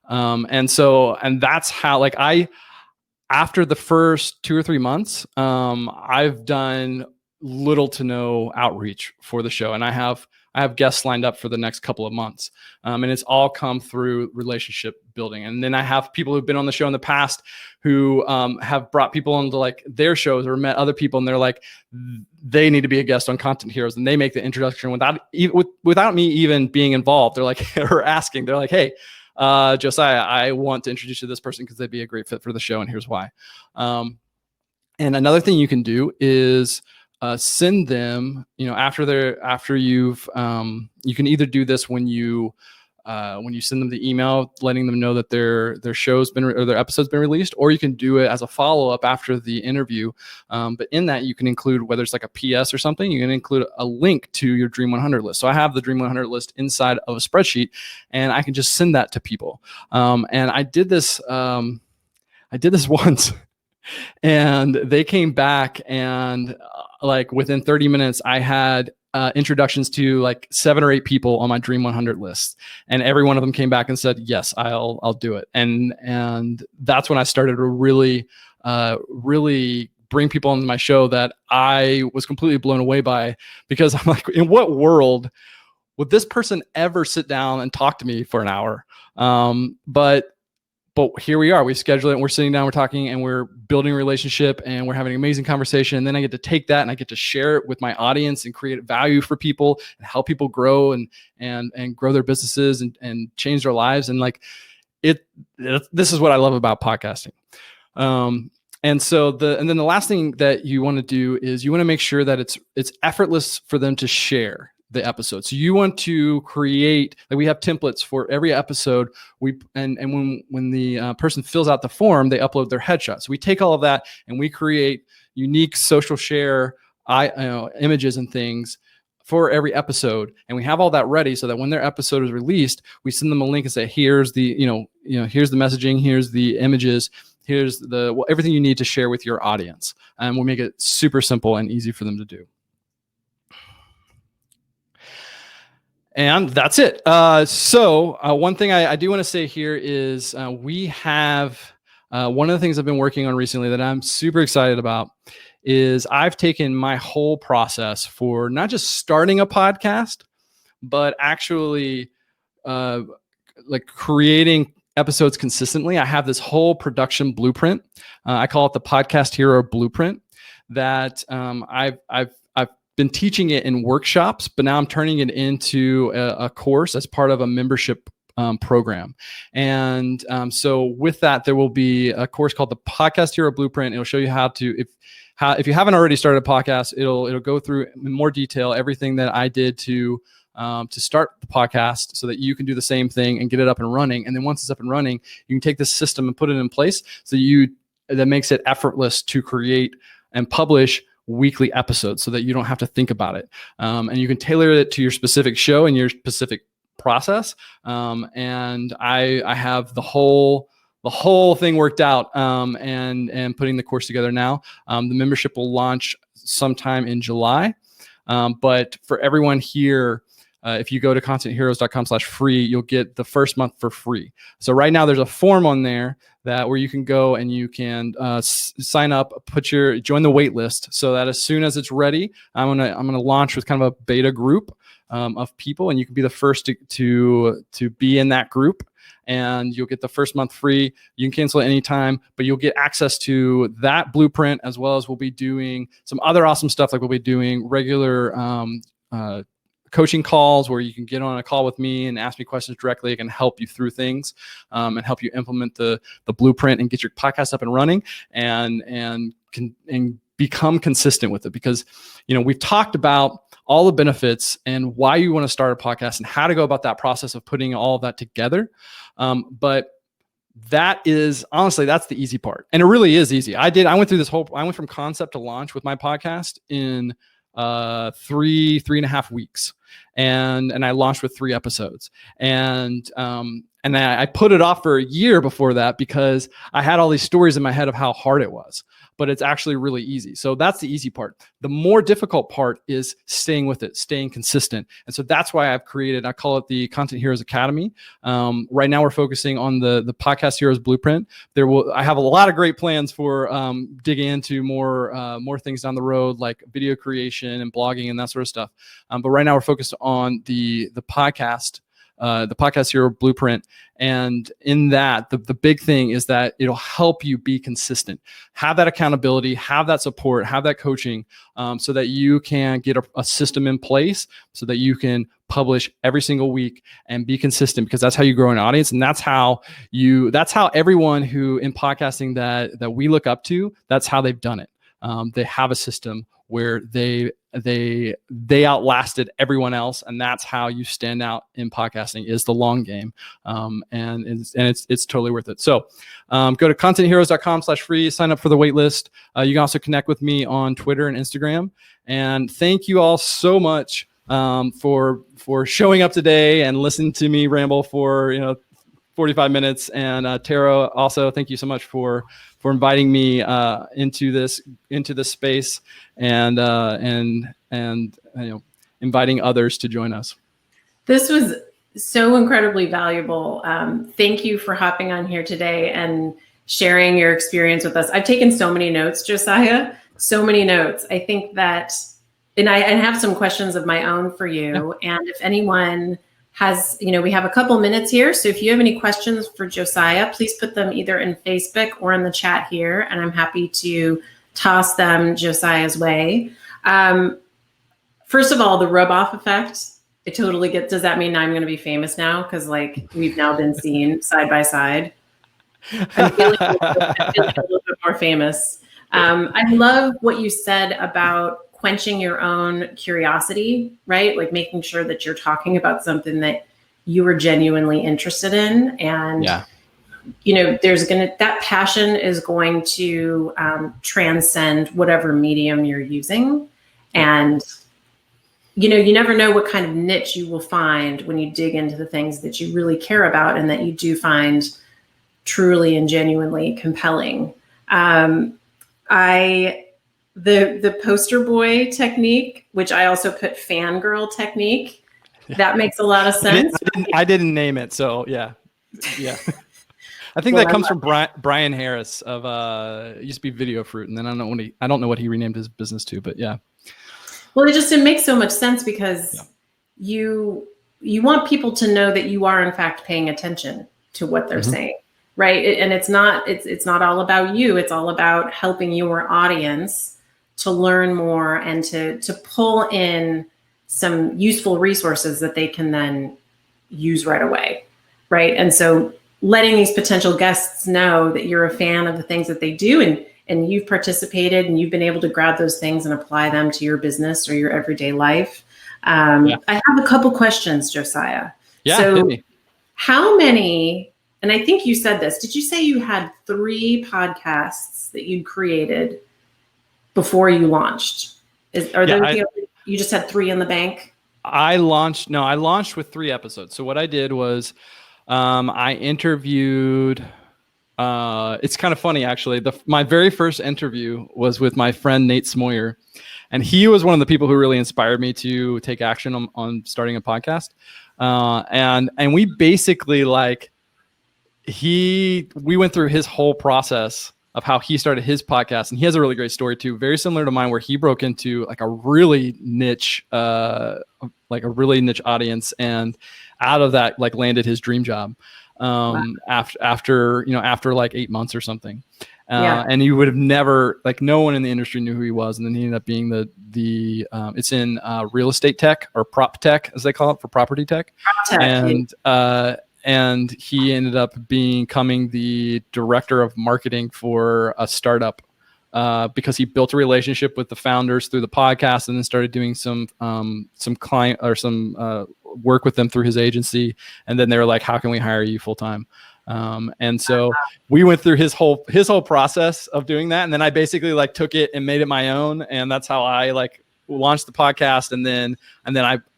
And that's how, like, after the first 2 or 3 months, I've done little to no outreach for the show. And I have guests lined up for the next couple of months. And it's all come through relationship building. And then I have people who've been on the show in the past who have brought people onto like their shows or met other people, and they're like, they need to be a guest on Content Heroes, and they make the introduction without me even being involved. They're like, or asking, they're like, hey, Josiah, I want to introduce you to this person because they'd be a great fit for the show, and here's why. And another thing you can do is send them, after you've, you can either do this when you send them the email, letting them know that their show's been, or their episode's been released, or you can do it as a follow-up after the interview. But in that, you can include, whether it's like a PS or something, you can include a link to your Dream 100 list. So I have the Dream 100 list inside of a spreadsheet, and I can just send that to people. And I did this once, and they came back, and like within 30 minutes, I had introductions to like 7 or 8 people on my Dream 100 list, and every one of them came back and said, yes, I'll do it. And that's when I started to really bring people onto my show that I was completely blown away by, because I'm like, in what world would this person ever sit down and talk to me for an hour? But here we are, we schedule it, and we're sitting down, we're talking, and we're building a relationship, and we're having an amazing conversation. And then I get to take that and I get to share it with my audience and create value for people and help people grow and grow their businesses and change their lives. And like this is what I love about podcasting. And then the last thing that you want to do is you want to make sure that it's effortless for them to share the episode. So you want to create, like, we have templates for every episode. And when the person fills out the form, they upload their headshot. So we take all of that and we create unique social share images and things for every episode. And we have all that ready so that when their episode is released, we send them a link and say, here's the, here's the messaging, here's the images, here's everything you need to share with your audience. And we'll make it super simple and easy for them to do. And that's it. So one thing I do want to say here is we have one of the things I've been working on recently that I'm super excited about is I've taken my whole process for not just starting a podcast, but actually like creating episodes consistently. I have this whole production blueprint. I call it the Podcast Hero Blueprint that I've been teaching it in workshops, but now I'm turning it into a course as part of a membership program. And so with that, there will be a course called the Podcast Hero Blueprint. It'll show you how to, if you haven't already started a podcast, it'll go through in more detail everything that I did to start the podcast so that you can do the same thing and get it up and running. And then once it's up and running, you can take this system and put it in place that makes it effortless to create and publish weekly episodes so that you don't have to think about it. And you can tailor it to your specific show and your specific process. And I have the whole thing worked out and putting the course together now. The membership will launch sometime in July. But for everyone here, if you go to contentheroes.com/free, you'll get the first month for free. So right now there's a form on there where you can go and you can sign up, join the wait list, so that as soon as it's ready, I'm gonna launch with kind of a beta group of people, and you can be the first to be in that group. And you'll get the first month free. You can cancel at any time, but you'll get access to that blueprint, as well as we'll be doing some other awesome stuff. Like we'll be doing regular coaching calls where you can get on a call with me and ask me questions directly. I can help you through things and help you implement the blueprint and get your podcast up and running and become consistent with it. Because, we've talked about all the benefits and why you want to start a podcast and how to go about that process of putting all of that together. But that is honestly, that's the easy part. And it really is easy. I went through I went from concept to launch with my podcast in 3.5 weeks. And I launched with 3 episodes. And I put it off for a year before that because I had all these stories in my head of how hard it was. But it's actually really easy. So that's the easy part. The more difficult part is staying with it, staying consistent. And so that's why I call it the Content Heroes Academy. Right now we're focusing on the Podcast Heroes Blueprint. I have a lot of great plans for digging into more things down the road, like video creation and blogging and that sort of stuff. But right now we're focused on the Podcast Hero Blueprint. And in that, the big thing is that it'll help you be consistent, have that accountability, have that support, have that coaching, so that you can get a system in place so that you can publish every single week and be consistent, because that's how you grow an audience. And that's how everyone who in podcasting that we look up to, that's how they've done it. They have a system where they outlasted everyone else, and that's how you stand out in podcasting, is the long game, and it's totally worth it. So go to contentheroes.com/free, sign up for the wait list. You can also connect with me on Twitter and Instagram. And thank you all so much for showing up today and listening to me ramble for 45 minutes. And Tara, also thank you so much for inviting me into this space and inviting others to join us. This was so incredibly valuable. Thank you for hopping on here today and sharing your experience with us. I've taken so many notes, Josiah, so many notes. I think that, and I have some questions of my own for you. Yeah. And if anyone has, we have a couple minutes here. So if you have any questions for Josiah, please put them either in Facebook or in the chat here. And I'm happy to toss them Josiah's way. First of all, the rub-off effect, I totally get. Does that mean I'm going to be famous now? Because we've now been seen side by side. I'm feeling a little bit more famous. I love what you said about quenching your own curiosity, right? Like making sure that you're talking about something that you are genuinely interested in. And, that passion is going to transcend whatever medium you're using. And, you never know what kind of niche you will find when you dig into the things that you really care about and that you do find truly and genuinely compelling. The poster boy technique, which I also put fangirl technique, that makes a lot of sense. I didn't name it, so yeah. I think that comes from Brian Harris of it used to be Video Fruit, and then I don't know what he renamed his business to, but yeah. Well, it makes so much sense because you want people to know that you are in fact paying attention to what they're saying, right? And it's not all about you. It's all about helping your audience to learn more and to pull in some useful resources that they can then use right away, right? And so letting these potential guests know that you're a fan of the things that they do and you've participated and you've been able to grab those things and apply them to your business or your everyday life. I have a couple questions, Josiah. Yeah. So how many, and I think you said this, did you say you had 3 podcasts that you'd created before you launched? You just had 3 in the bank? I launched with 3 episodes. So what I did was I interviewed it's kind of funny actually. My very first interview was with my friend Nate Smoyer, and he was one of the people who really inspired me to take action on starting a podcast. And we basically we went through his whole process of how he started his podcast, and he has a really great story too, very similar to mine, where he broke into like a really niche audience, and out of that like landed his dream job after like 8 months or something. And you would have never, like, no one in the industry knew who he was, and then he ended up being it's in real estate tech, or prop tech as they call it, for property tech. Prop tech, and he ended up becoming the director of marketing for a startup because he built a relationship with the founders through the podcast, and then started doing some client or some work with them through his agency. And then they were like, how can we hire you full time? And so we went through his whole process of doing that. And then I basically like took it and made it my own. And that's how I like launched the podcast. And then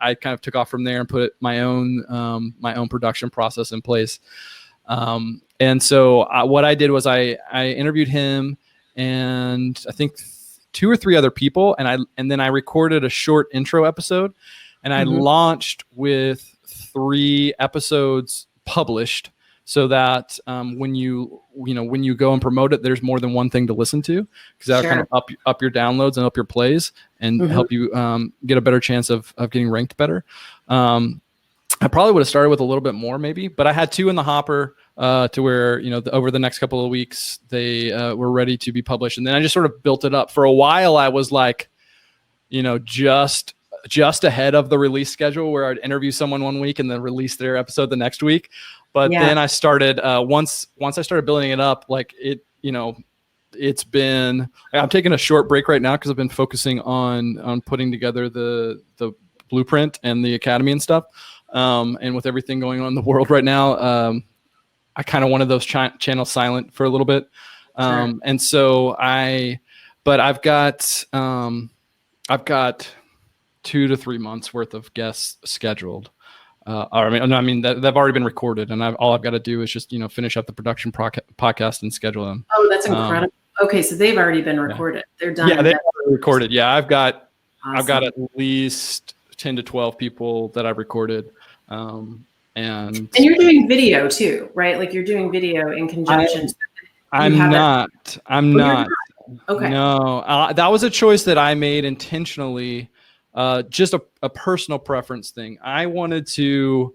I kind of took off from there and put my own production process in place. And so what I did was I interviewed him and I think 2 or 3 other people. And then I recorded a short intro episode, and I launched with 3 episodes published, so that when you go and promote it, there's more than one thing to listen to, because that'll kind of up your downloads and up your plays, and help you get a better chance of getting ranked better. I probably would have started with a little bit more maybe, but I had 2 in the hopper to where, over the next couple of weeks, they were ready to be published. And then I just sort of built it up. For a while, I was like, just ahead of the release schedule, where I'd interview someone one week and then release their episode the next week. But then I started, once I started building it up, like it's been, I'm taking a short break right now because I've been focusing on putting together the blueprint and the academy and stuff. And with everything going on in the world right now, I kind of wanted those channels silent for a little bit. And so I've got 2 to 3 months worth of guests scheduled. They've already been recorded, and all I've got to do is just, finish up the production podcast and schedule them. Oh, that's incredible. Okay. So they've already been recorded. Yeah. They're done. Yeah, they've already recorded. Yeah. I've got at least 10 to 12 people that I've recorded. And you're doing video too, right? Like you're doing video in conjunction. I'm not. Okay. No, that was a choice that I made intentionally. Just a personal preference thing. I wanted to,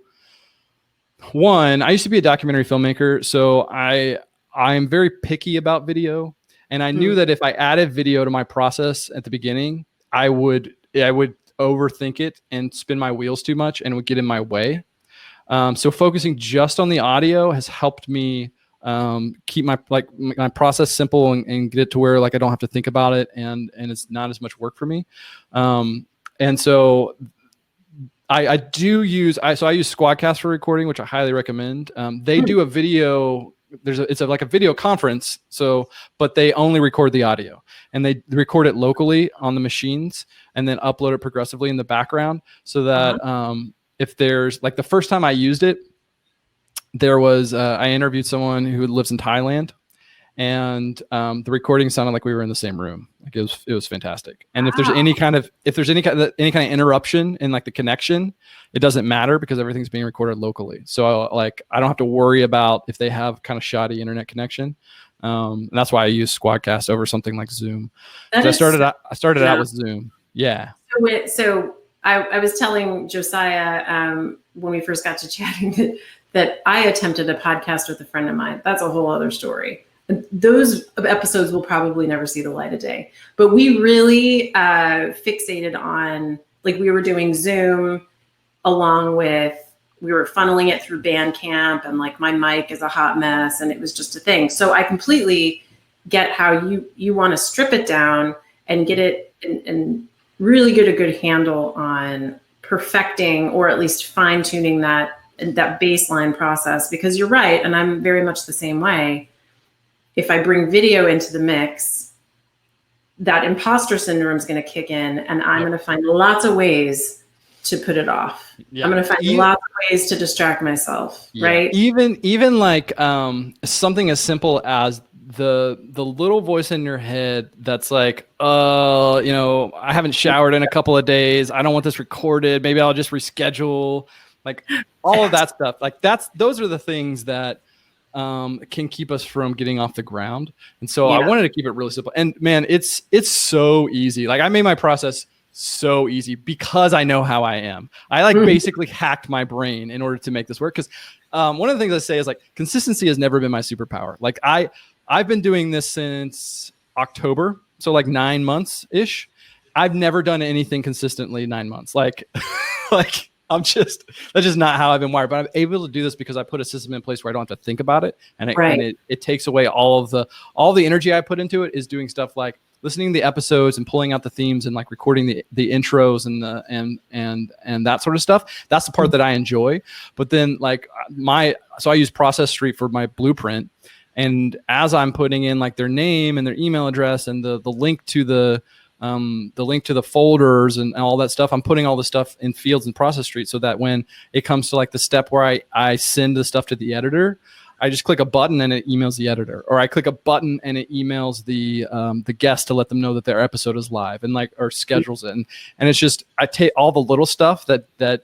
I used to be a documentary filmmaker, so I'm very picky about video. And I knew that if I added video to my process at the beginning, I would overthink it and spin my wheels too much, and it would get in my way. So focusing just on the audio has helped me keep my process simple and get it to where like I don't have to think about it, and it's not as much work for me. And so I use Squadcast for recording, which I highly recommend. They do a video. It's like a video conference. But they only record the audio, and they record it locally on the machines and then upload it progressively in the background, so that if there's like the first time I used it, there was I interviewed someone who lives in Thailand, and the recording sounded like we were in the same room. Like it was fantastic. And if there's any kind of interruption in like the connection, it doesn't matter because everything's being recorded locally. So I don't have to worry about if they have kind of shoddy internet connection. And that's why I use Squadcast over something like Zoom. I started out with Zoom. Yeah. So I was telling Josiah when we first got to chatting that I attempted a podcast with a friend of mine. That's a whole other story. Those episodes will probably never see the light of day. But we really fixated on, like, we were doing Zoom along with, we were funneling it through Bandcamp, and like my mic is a hot mess, and it was just a thing. So I completely get how you want to strip it down and get it and really get a good handle on perfecting, or at least fine tuning that baseline process, because you're right. And I'm very much the same way. If I bring video into the mix, that imposter syndrome is going to kick in, and I'm going to find lots of ways to put it off. Yeah. I'm going to find lots of ways to distract myself, right? Even like something as simple as the little voice in your head that's like, I haven't showered in a couple of days. I don't want this recorded. Maybe I'll just reschedule. Like all of that stuff. Like those are the things that can keep us from getting off the ground. And so I wanted to keep it really simple. And man, it's so easy. Like I made my process so easy because I know how I am. I basically hacked my brain in order to make this work. Because one of the things I say is like consistency has never been my superpower. Like I've been doing this since October, so like 9 months ish. I've never done anything consistently 9 months. Like that's just not how I've been wired. But I'm able to do this because I put a system in place where I don't have to think about it, and it takes away all the energy I put into it is doing stuff like listening to the episodes and pulling out the themes and like recording the intros and that sort of stuff. That's the part that I enjoy. But then like so I use ProcessStreet for my blueprint. And as I'm putting in like their name and their email address and the link to the link to the folders and all that stuff, I'm putting all the stuff in fields in ProcessStreet so that when it comes to like the step where I send the stuff to the editor, I just click a button and it emails the editor, or I click a button and it emails the guest to let them know that their episode is live and like, or schedules it. And it's just, I take all the little stuff that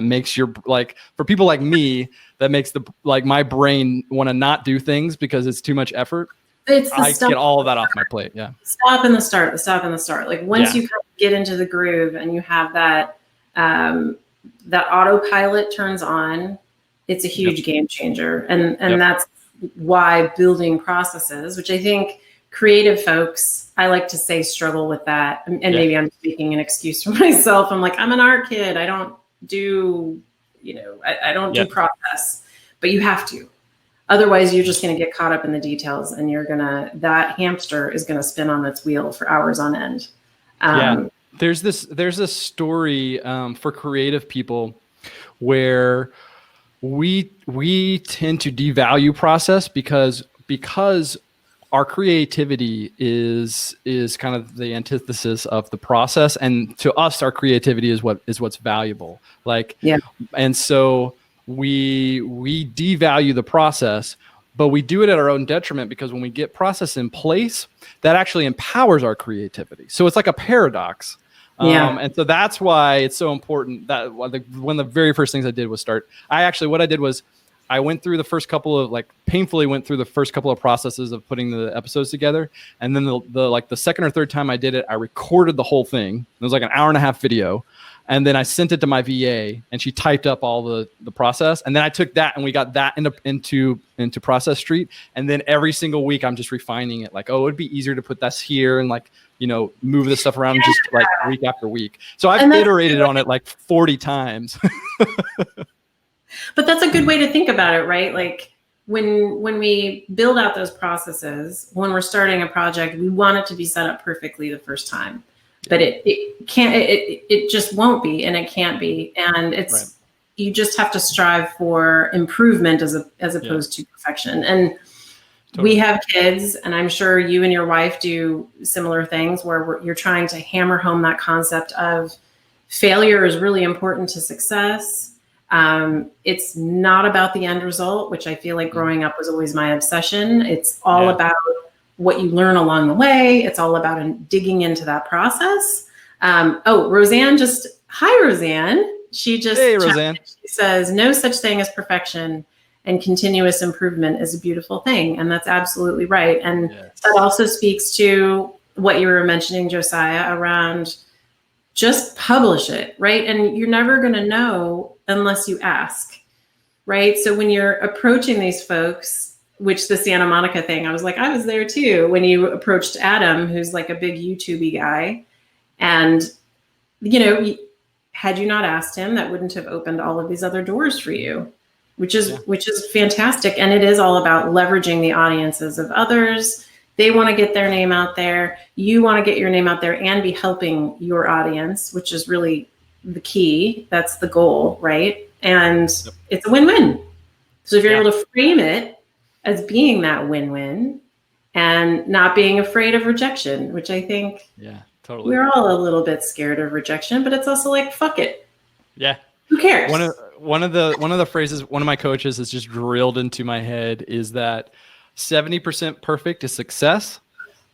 makes your, like, for people like me, that makes my brain want to not do things because it's too much effort. I get all of that off my plate. Yeah. Stop in the start. Like once you kind of get into the groove and you have that autopilot turns on, it's a huge game changer. And that's why building processes, which I think creative folks, I like to say, struggle with that. And maybe I'm making an excuse for myself. I'm like, I'm an art kid. I don't do, I don't do process, but you have to. Otherwise, you're just going to get caught up in the details, and that hamster is going to spin on its wheel for hours on end. There's this story for creative people where we tend to devalue process because our creativity is kind of the antithesis of the process, and to us, our creativity is what's valuable. And so we devalue the process, but we do it at our own detriment because when we get process in place, that actually empowers our creativity. So it's like a paradox. And so that's why it's so important that one of the very first things I did was I went through the first couple of painfully went through the first couple of processes of putting the episodes together. And then the second or third time I did it, I recorded the whole thing. It was like an 1.5 hour video. And then I sent it to my VA and she typed up all the process. And then I took that and we got that into ProcessStreet. And then every single week I'm just refining it. Like, it'd be easier to put this here and move this stuff around just week after week. So I've iterated on it 40 times. But that's a good way to think about it, right? Like when we build out those processes, when we're starting a project, we want it to be set up perfectly the first time. But it can't, it just won't be, and it can't be. And you just have to strive for improvement as opposed to perfection. And we have kids, and I'm sure you and your wife do similar things where you're trying to hammer home that concept of failure is really important to success. It's not about the end result, which I feel like growing up was always my obsession. It's all about what you learn along the way. It's all about digging into that process. Roseanne hi, Roseanne. She just, hey, Roseanne. She says, no such thing as perfection, and continuous improvement is a beautiful thing. And that's absolutely right. And that also speaks to what you were mentioning, Josiah, around just publish it, right? And you're never going to know unless you ask, right? So when you're approaching these folks, which the Santa Monica thing, I was there too, when you approached Adam, who's like a big YouTube guy. And, had you not asked him, that wouldn't have opened all of these other doors for you, which is fantastic. And it is all about leveraging the audiences of others. They want to get their name out there. You want to get your name out there and be helping your audience, which is really the key. That's the goal, right? And it's a win-win. So if you're able to frame it as being that win-win and not being afraid of rejection, which I think totally. We're all a little bit scared of rejection, but it's also like, fuck it. Yeah. Who cares? One of the phrases one of my coaches has just drilled into my head is that 70% perfect is success,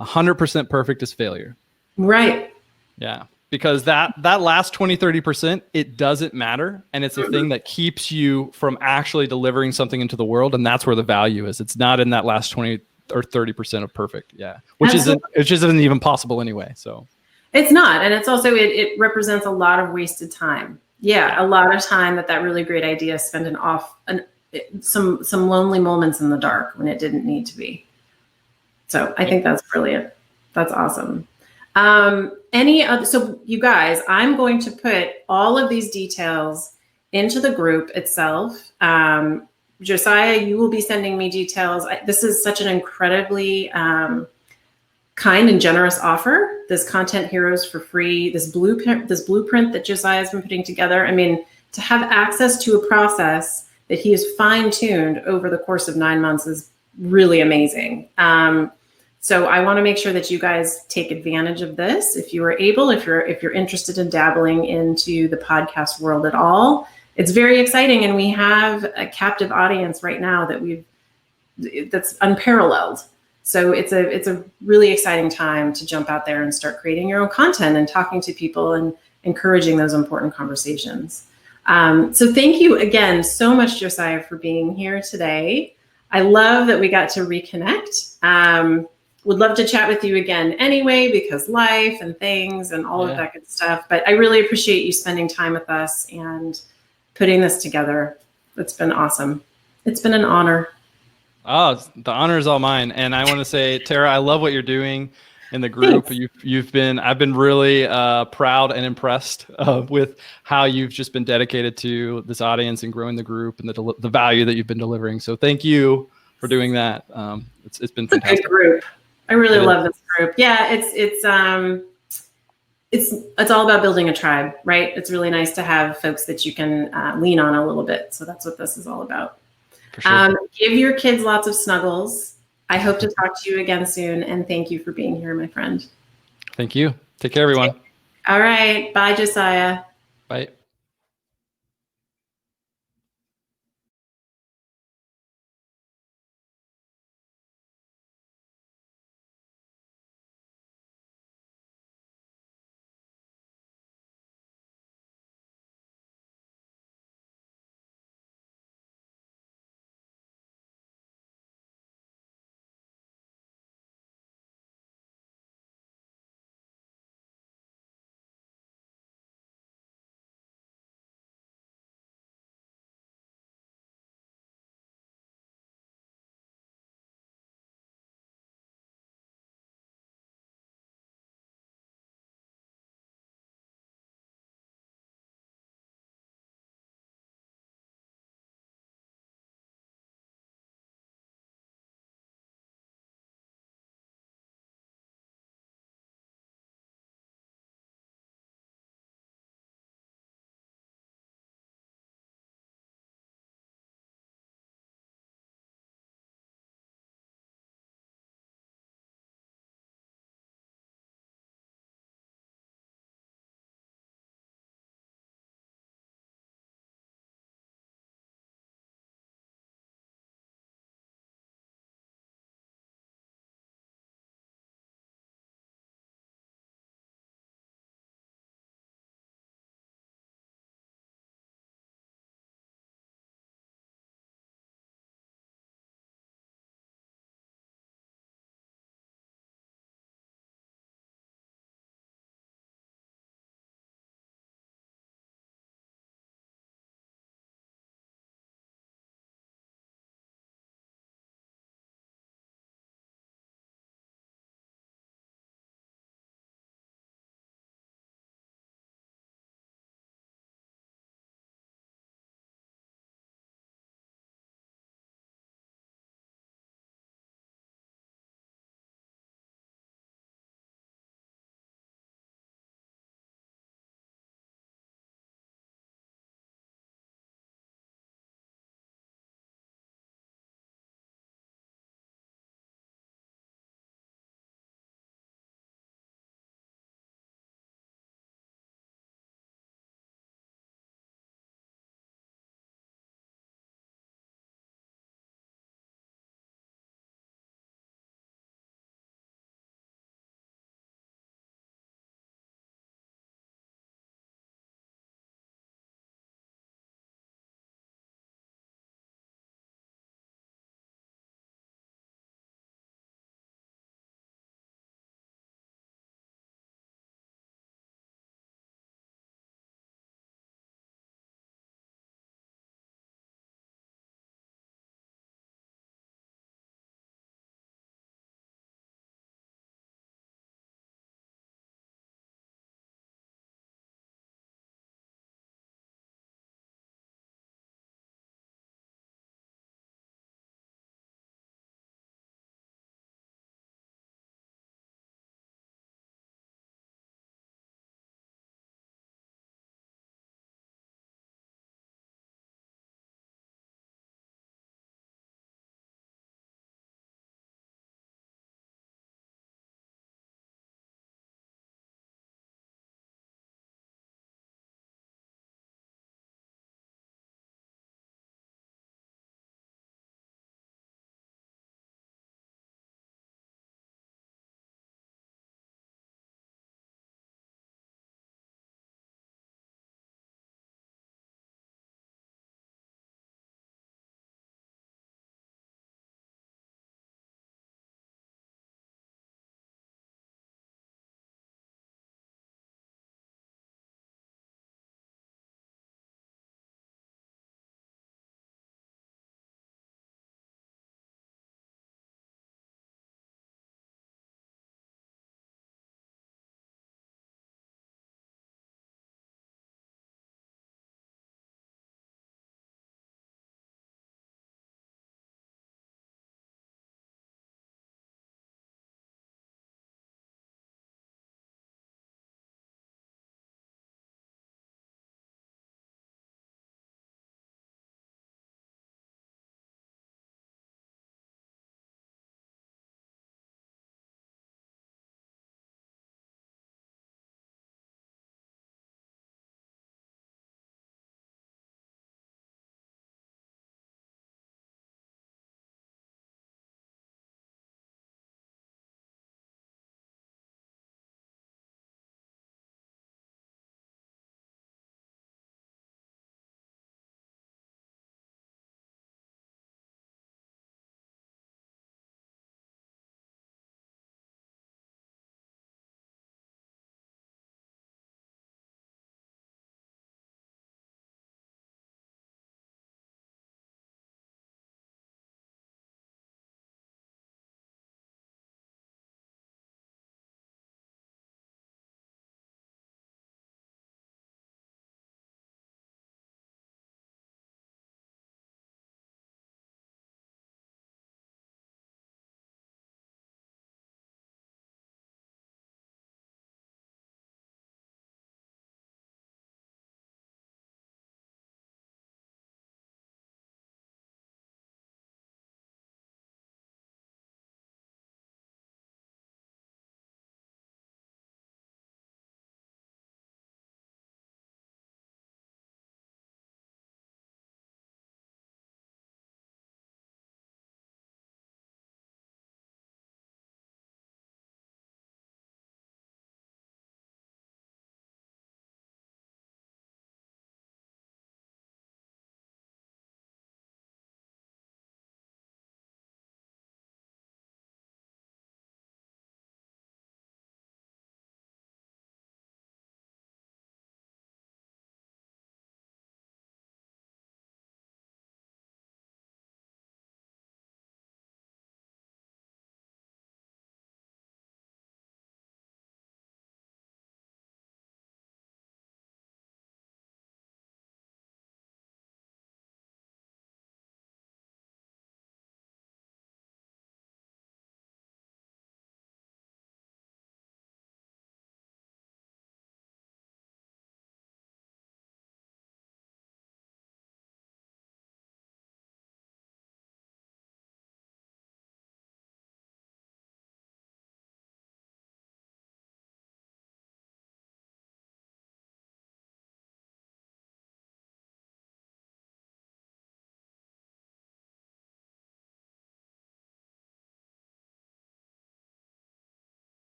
100% perfect is failure. Right. Yeah. Because that last 20-30%, it doesn't matter. And it's the thing that keeps you from actually delivering something into the world. And that's where the value is. It's not in that last 20 or 30% of perfect. Yeah. Which isn't even possible anyway. So it's not. And it's also, it represents a lot of wasted time. Yeah. A lot of time that really great idea spent some lonely moments in the dark when it didn't need to be. So I think that's brilliant. That's awesome. So you guys, I'm going to put all of these details into the group itself. Josiah, you will be sending me details. This is such an incredibly kind and generous offer. This Content Heroes for free, this blueprint that Josiah has been putting together. I mean, to have access to a process that he has fine-tuned over the course of 9 months is really amazing. So I want to make sure that you guys take advantage of this. If you are able, if you're interested in dabbling into the podcast world at all, it's very exciting. And we have a captive audience right now that's unparalleled. So it's a really exciting time to jump out there and start creating your own content and talking to people and encouraging those important conversations. So thank you again so much, Josiah, for being here today. I love that we got to reconnect. Would love to chat with you again anyway, because life and things and all of that good stuff. But I really appreciate you spending time with us and putting this together. It's been awesome. It's been an honor. Oh, the honor is all mine. And I want to say, Tara, I love what you're doing in the group. Thanks. I've been really proud and impressed with how you've just been dedicated to this audience and growing the group and the value that you've been delivering. So thank you for doing that. It's been fantastic. A good group. I really love this group. Yeah, it's all about building a tribe, right? It's really nice to have folks that you can lean on a little bit. So that's what this is all about. For sure. Give your kids lots of snuggles. I hope to talk to you again soon. And thank you for being here, my friend. Thank you. Take care, everyone. All right. Bye, Josiah. Bye.